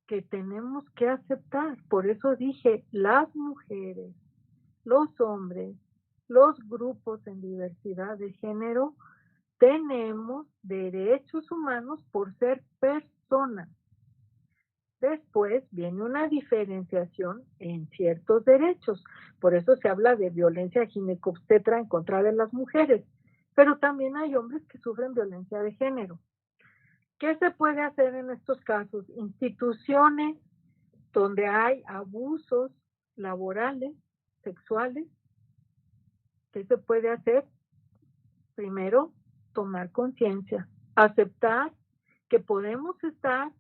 que tenemos que aceptar. Por eso dije, las mujeres, los hombres, los grupos en diversidad de género, tenemos derechos humanos por ser personas. Después viene una diferenciación en ciertos derechos. Por eso se habla de violencia ginecobstetra en contra de las mujeres. Pero también hay hombres que sufren violencia de género. ¿Qué se puede hacer en estos casos? Instituciones donde hay abusos laborales, sexuales. ¿Qué se puede hacer? Primero, tomar conciencia, aceptar que podemos estar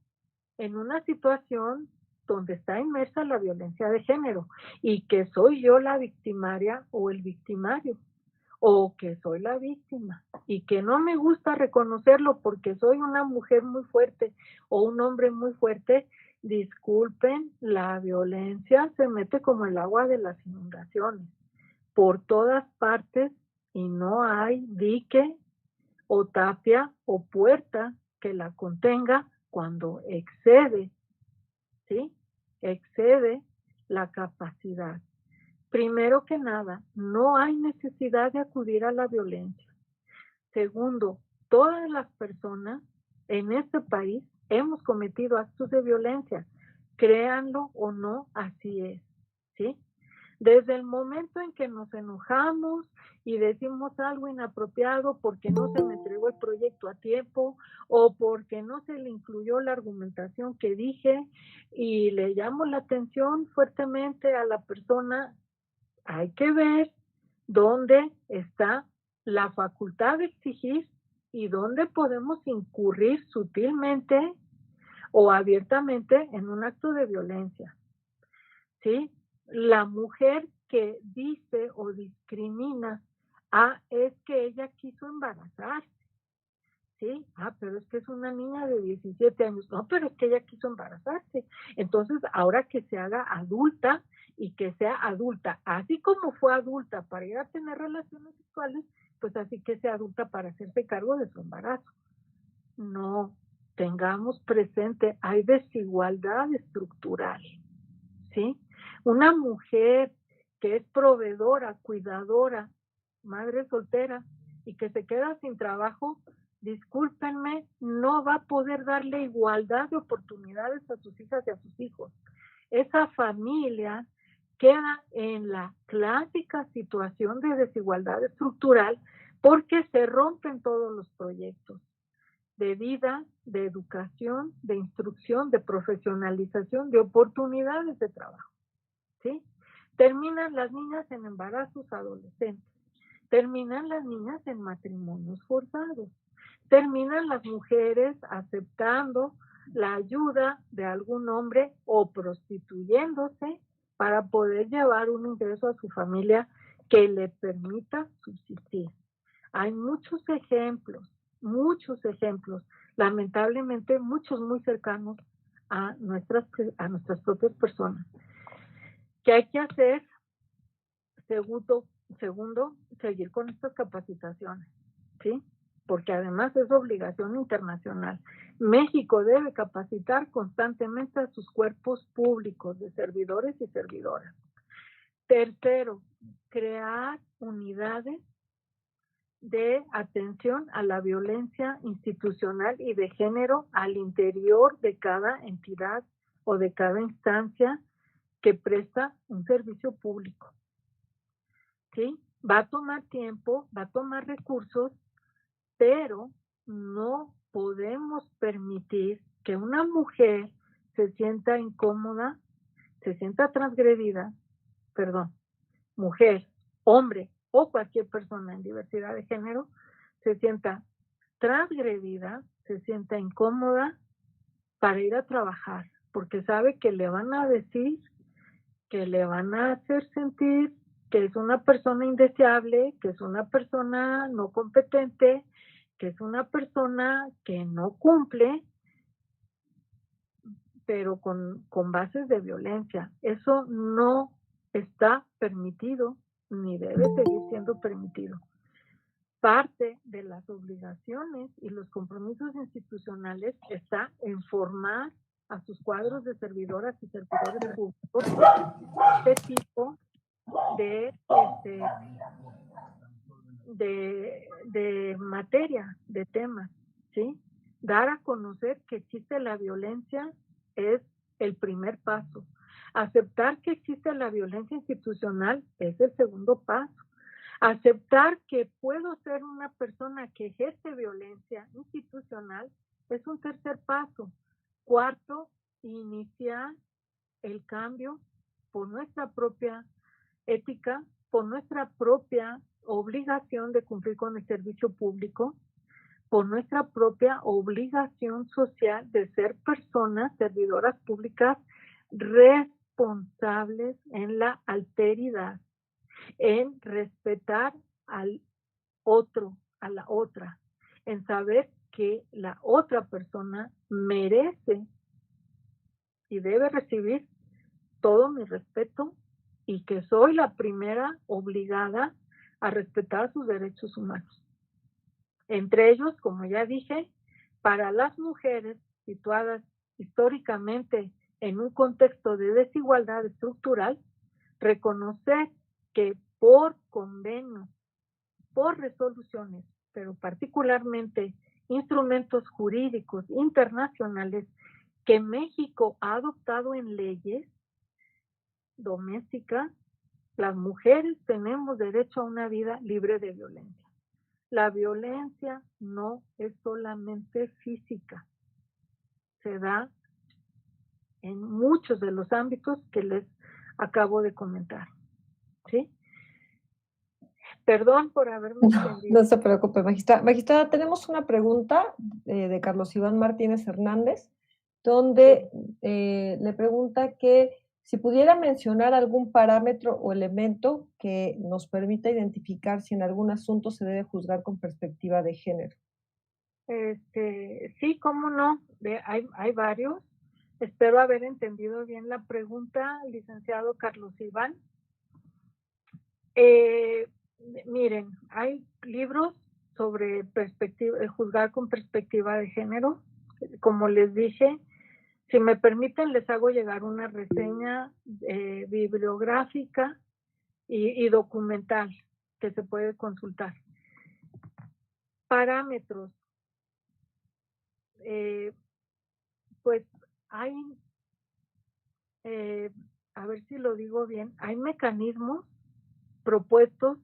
en una situación donde está inmersa la violencia de género y que soy yo la victimaria o el victimario, o que soy la víctima y que no me gusta reconocerlo porque soy una mujer muy fuerte o un hombre muy fuerte. Disculpen, la violencia se mete como el agua de las inundaciones por todas partes y no hay dique o tapia o puerta que la contenga cuando excede, ¿sí? excede la capacidad. Primero que nada, no hay necesidad de acudir a la violencia. Segundo, todas las personas en este país hemos cometido actos de violencia, créanlo o no, así es, ¿sí? Desde el momento en que nos enojamos y decimos algo inapropiado porque no se me entregó el proyecto a tiempo o porque no se le incluyó la argumentación que dije y le llamo la atención fuertemente a la persona, hay que ver dónde está la facultad de exigir y dónde podemos incurrir sutilmente o abiertamente en un acto de violencia, ¿sí? La mujer que dice o discrimina, es que ella quiso embarazarse, ¿sí? Pero es que es una niña de 17 años. No, pero es que ella quiso embarazarse. Entonces, ahora que se haga adulta y que sea adulta, así como fue adulta para ir a tener relaciones sexuales, pues así que sea adulta para hacerse cargo de su embarazo. No, tengamos presente, hay desigualdad estructural, ¿sí? Una mujer que es proveedora, cuidadora, madre soltera y que se queda sin trabajo, discúlpenme, no va a poder darle igualdad de oportunidades a sus hijas y a sus hijos. Esa familia queda en la clásica situación de desigualdad estructural porque se rompen todos los proyectos de vida, de educación, de instrucción, de profesionalización, de oportunidades de trabajo, ¿sí? Terminan las niñas en embarazos adolescentes, terminan las niñas en matrimonios forzados, terminan las mujeres aceptando la ayuda de algún hombre o prostituyéndose para poder llevar un ingreso a su familia que le permita subsistir. Hay muchos ejemplos, lamentablemente muchos muy cercanos a nuestras propias personas. ¿Qué hay que hacer? Segundo, seguir con estas capacitaciones, ¿sí? Porque además es obligación internacional. México debe capacitar constantemente a sus cuerpos públicos de servidores y servidoras. Tercero, crear unidades de atención a la violencia institucional y de género al interior de cada entidad o de cada instancia que presta un servicio público. ¿Sí? Va a tomar tiempo, va a tomar recursos, pero no podemos permitir que una mujer se sienta incómoda, se sienta transgredida, mujer, hombre o cualquier persona en diversidad de género, se sienta transgredida, se sienta incómoda para ir a trabajar, porque sabe que le van a decir, que le van a hacer sentir que es una persona indeseable, que es una persona no competente, que es una persona que no cumple, pero con bases de violencia. Eso no está permitido ni debe seguir siendo permitido. Parte de las obligaciones y los compromisos institucionales está en formar a sus cuadros de servidoras y servidores públicos este tipo de materia, de temas, ¿sí? Dar a conocer que existe la violencia es el primer paso. Aceptar que existe la violencia institucional es el segundo paso. Aceptar que puedo ser una persona que ejerce violencia institucional es un tercer paso. Cuarto, iniciar el cambio por nuestra propia ética, por nuestra propia obligación de cumplir con el servicio público, por nuestra propia obligación social de ser personas servidoras públicas responsables en la alteridad, en respetar al otro, a la otra, en saber que la otra persona merece y debe recibir todo mi respeto y que soy la primera obligada a respetar sus derechos humanos. Entre ellos, como ya dije, para las mujeres situadas históricamente en un contexto de desigualdad estructural, reconocer que por convenios, por resoluciones, pero particularmente instrumentos jurídicos internacionales que México ha adoptado en leyes domésticas, las mujeres tenemos derecho a una vida libre de violencia. La violencia no es solamente física, se da en muchos de los ámbitos que les acabo de comentar. ¿Sí? Perdón por haberme extendido. No se preocupe, magistrada. Magistrada, tenemos una pregunta de Carlos Iván Martínez Hernández, donde le pregunta que si pudiera mencionar algún parámetro o elemento que nos permita identificar si en algún asunto se debe juzgar con perspectiva de género. Sí, cómo no, hay varios. Espero haber entendido bien la pregunta, licenciado Carlos Iván. Miren, hay libros sobre juzgar con perspectiva de género. Como les dije, si me permiten, les hago llegar una reseña bibliográfica y documental que se puede consultar. Parámetros. Pues hay, a ver si lo digo bien, hay mecanismos propuestos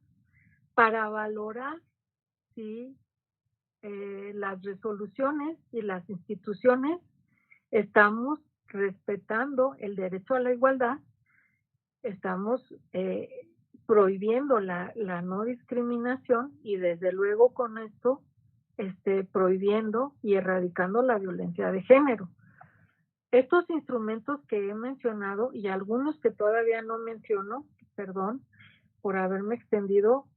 para valorar si las resoluciones y las instituciones estamos respetando el derecho a la igualdad, estamos prohibiendo la no discriminación y desde luego con esto prohibiendo y erradicando la violencia de género. Estos instrumentos que he mencionado y algunos que todavía no menciono, perdón por haberme extendido,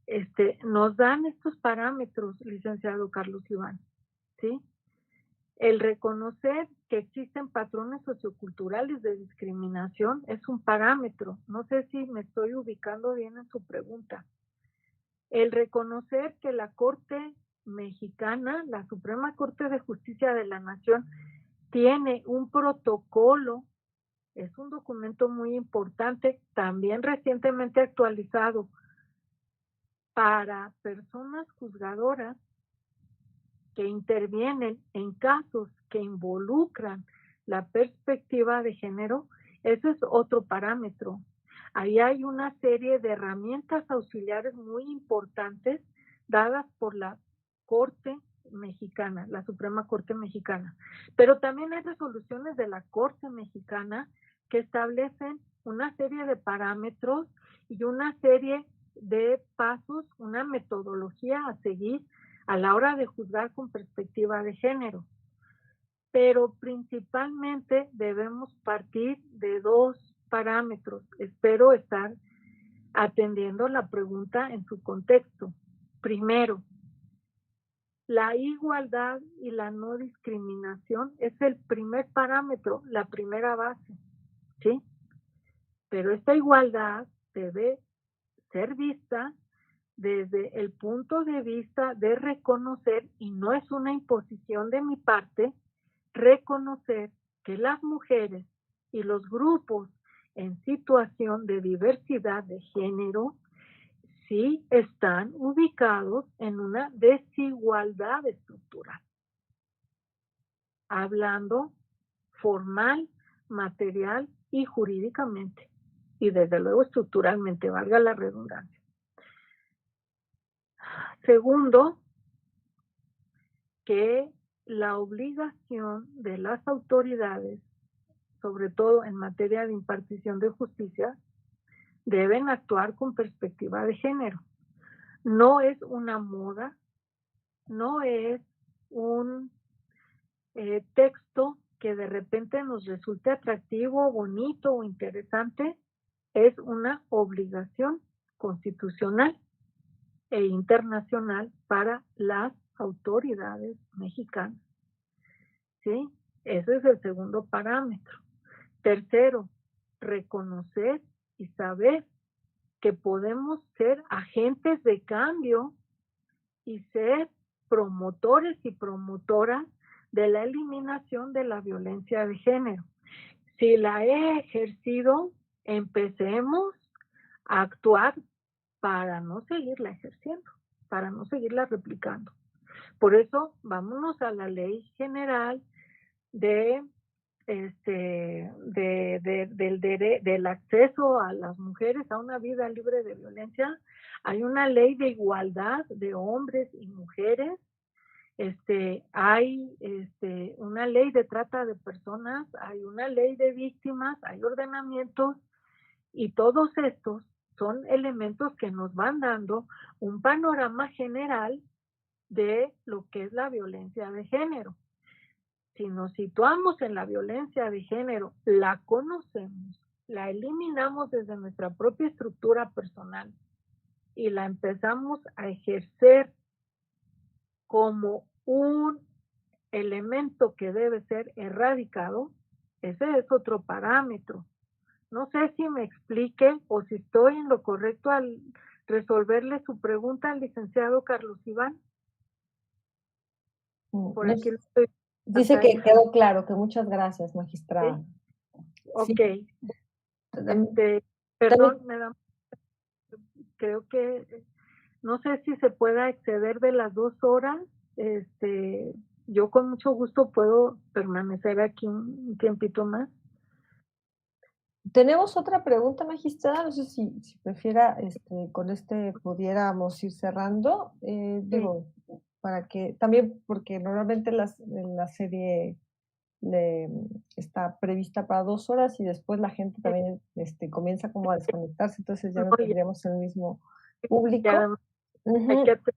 nos dan estos parámetros, licenciado Carlos Iván, ¿sí? El reconocer que existen patrones socioculturales de discriminación es un parámetro. No sé si me estoy ubicando bien en su pregunta. El reconocer que la Corte Mexicana, la Suprema Corte de Justicia de la Nación, tiene un protocolo, es un documento muy importante, también recientemente actualizado, para personas juzgadoras que intervienen en casos que involucran la perspectiva de género. Eso es otro parámetro. Ahí hay una serie de herramientas auxiliares muy importantes dadas por la Corte Mexicana, la Suprema Corte Mexicana. Pero también hay resoluciones de la Corte Mexicana que establecen una serie de parámetros y una serie de pasos, una metodología a seguir a la hora de juzgar con perspectiva de género. Pero principalmente debemos partir de dos parámetros. Espero estar atendiendo la pregunta en su contexto. Primero, la igualdad y la no discriminación es el primer parámetro, la primera base, ¿sí? Pero esta igualdad debe ser vista desde el punto de vista de reconocer, y no es una imposición de mi parte, reconocer que las mujeres y los grupos en situación de diversidad de género sí están ubicados en una desigualdad estructural. Hablando formal, material y jurídicamente. Y desde luego estructuralmente, valga la redundancia. Segundo, que la obligación de las autoridades, sobre todo en materia de impartición de justicia, deben actuar con perspectiva de género. No es una moda, no es un texto que de repente nos resulte atractivo, bonito o interesante, es una obligación constitucional e internacional para las autoridades mexicanas. ¿Sí? Ese es el segundo parámetro. Tercero, reconocer y saber que podemos ser agentes de cambio y ser promotores y promotoras de la eliminación de la violencia de género. Si la he ejercido, empecemos a actuar para no seguirla ejerciendo, para no seguirla replicando. Por eso, vámonos a la ley general del acceso a las mujeres a una vida libre de violencia. Hay una ley de igualdad de hombres y mujeres. Hay una ley de trata de personas, hay una ley de víctimas, hay ordenamientos, y todos estos son elementos que nos van dando un panorama general de lo que es la violencia de género. Si nos situamos en la violencia de género, la conocemos, la eliminamos desde nuestra propia estructura personal y la empezamos a ejercer como un elemento que debe ser erradicado, ese es otro parámetro. No sé si me explique o si estoy en lo correcto al resolverle su pregunta al licenciado Carlos Iván. Por aquí lo estoy. Dice que quedó claro, que muchas gracias, magistrada. ¿Sí? Ok. Sí. Perdón, creo que no sé si se pueda exceder de las 2 horas. Yo con mucho gusto puedo permanecer aquí un tiempito más. Tenemos otra pregunta, magistrada, no sé si prefiera, con pudiéramos ir cerrando. Digo, para que, también porque normalmente en la serie está prevista para 2 horas y después la gente también comienza como a desconectarse, entonces ya no tendríamos el mismo público. Hay que hacer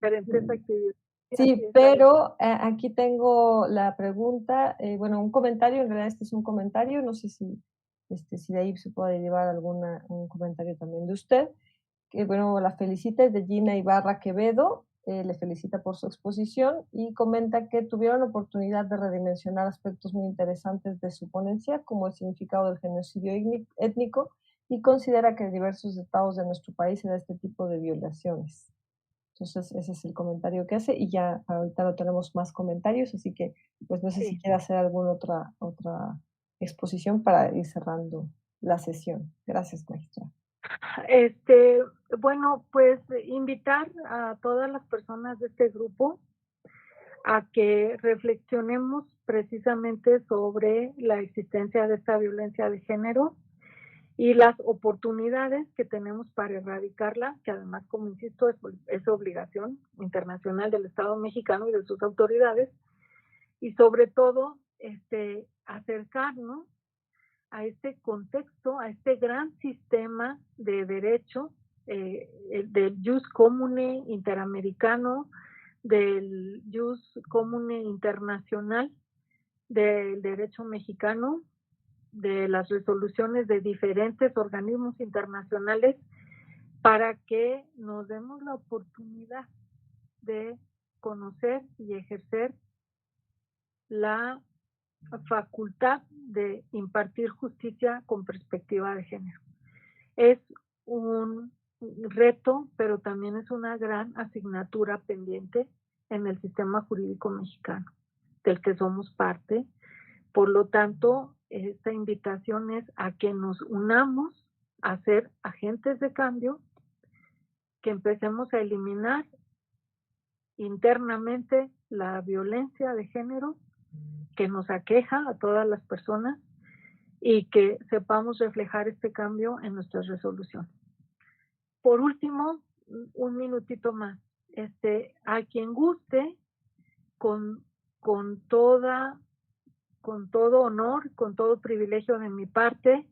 diferentes actividades. Sí, pero aquí tengo la pregunta, bueno, un comentario, en realidad este es un comentario, no sé si de ahí se puede llevar un comentario también de usted, que bueno, la felicita, es de Gina Ibarra Quevedo, le felicita por su exposición y comenta que tuvieron oportunidad de redimensionar aspectos muy interesantes de su ponencia, como el significado del genocidio étnico, y considera que en diversos estados de nuestro país se da este tipo de violaciones. Entonces, ese es el comentario que hace y ya ahorita no tenemos más comentarios, así que pues no sé si quiere hacer alguna otra exposición para ir cerrando la sesión. Gracias, maestra. Bueno, pues invitar a todas las personas de este grupo a que reflexionemos precisamente sobre la existencia de esta violencia de género y las oportunidades que tenemos para erradicarla, que además, como insisto, es obligación internacional del Estado mexicano y de sus autoridades, y sobre todo acercarnos a este contexto, a este gran sistema de derecho, del jus commune interamericano, del jus commune internacional, del derecho mexicano, de las resoluciones de diferentes organismos internacionales, para que nos demos la oportunidad de conocer y ejercer la facultad de impartir justicia con perspectiva de género. Es un reto, pero también es una gran asignatura pendiente en el sistema jurídico mexicano, del que somos parte. Por lo tanto, esta invitación es a que nos unamos a ser agentes de cambio, que empecemos a eliminar internamente la violencia de género que nos aqueja a todas las personas y que sepamos reflejar este cambio en nuestras resoluciones. Por último, un minutito más. A quien guste, con todo honor, con todo privilegio de mi parte,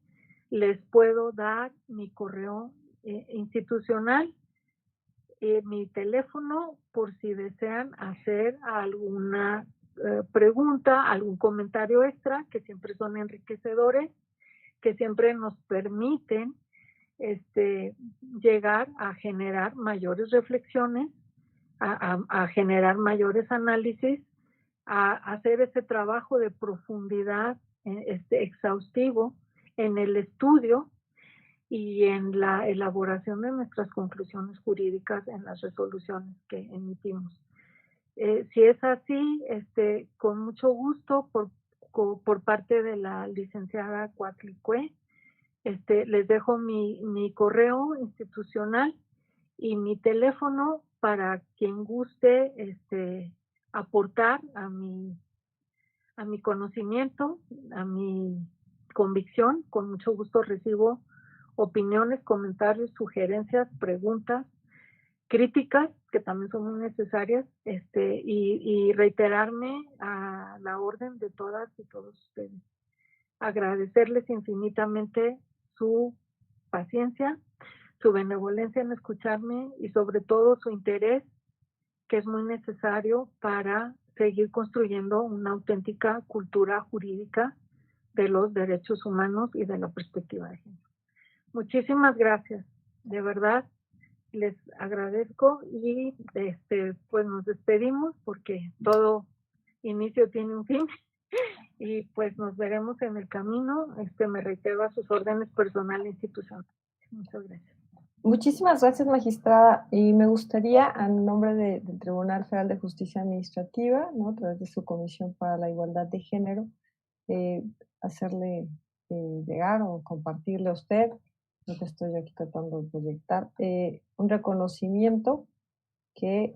les puedo dar mi correo institucional, mi teléfono, por si desean hacer alguna pregunta, algún comentario extra, que siempre son enriquecedores, que siempre nos permiten llegar a generar mayores reflexiones, a generar mayores análisis, a hacer ese trabajo de profundidad exhaustivo en el estudio y en la elaboración de nuestras conclusiones jurídicas en las resoluciones que emitimos. Si es así, con mucho gusto, por parte de la licenciada Coatlicue. Les dejo mi correo institucional y mi teléfono para quien guste aportar a mi conocimiento, a mi convicción. Con mucho gusto recibo opiniones, comentarios, sugerencias, preguntas, críticas, que también son muy necesarias, y reiterarme a la orden de todas y todos ustedes. Agradecerles infinitamente su paciencia, su benevolencia en escucharme y sobre todo su interés, que es muy necesario para seguir construyendo una auténtica cultura jurídica de los derechos humanos y de la perspectiva de género. Muchísimas gracias, de verdad les agradezco y pues nos despedimos porque todo inicio tiene un fin y pues nos veremos en el camino. Me reitero a sus órdenes personal e institucional. Muchas gracias. Muchísimas gracias, magistrada. Y me gustaría, en nombre del Tribunal Federal de Justicia Administrativa, ¿no?, a través de su Comisión para la Igualdad de Género, hacerle llegar o compartirle a usted, lo que estoy aquí tratando de proyectar, un reconocimiento que,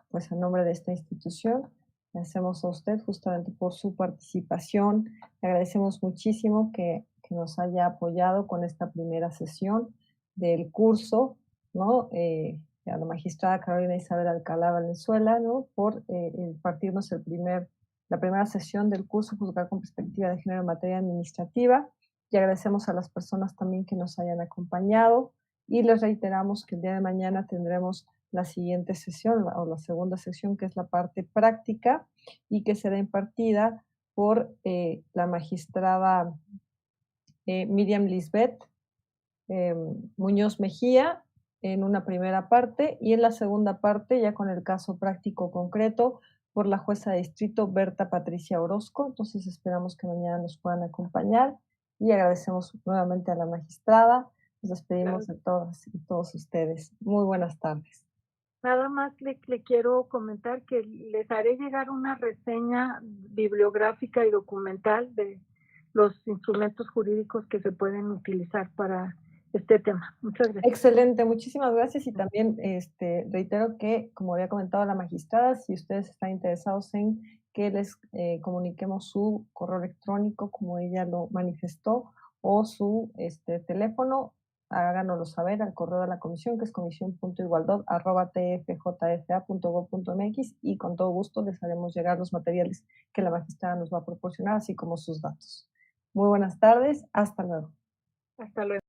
pues en nombre de esta institución, le hacemos a usted justamente por su participación. Le agradecemos muchísimo que nos haya apoyado con esta primera sesión del curso, ¿no? A la magistrada Carolina Isabel Alcalá Valenzuela, ¿no?, por impartirnos la primera sesión del curso Juzgar con Perspectiva de Género en Materia Administrativa, y agradecemos a las personas también que nos hayan acompañado, y les reiteramos que el día de mañana tendremos la siguiente sesión, o la segunda sesión, que es la parte práctica, y que será impartida por la magistrada Miriam Lisbeth Muñoz Mejía en una primera parte, y en la segunda parte, ya con el caso práctico concreto, por la jueza de distrito Berta Patricia Orozco. Entonces esperamos que mañana nos puedan acompañar y agradecemos nuevamente a la magistrada. Nos despedimos de todas y todos ustedes. Muy buenas tardes. Nada más le quiero comentar que les haré llegar una reseña bibliográfica y documental de los instrumentos jurídicos que se pueden utilizar para este tema. Muchas gracias. Excelente, muchísimas gracias. Y también reitero que, como había comentado la magistrada, si ustedes están interesados en que les comuniquemos su correo electrónico, como ella lo manifestó, o su teléfono, háganoslo saber al correo de la comisión, que es comisión.igualdad@tfjfa.gov.mx, y con todo gusto les haremos llegar los materiales que la magistrada nos va a proporcionar, así como sus datos. Muy buenas tardes, hasta luego. Hasta luego.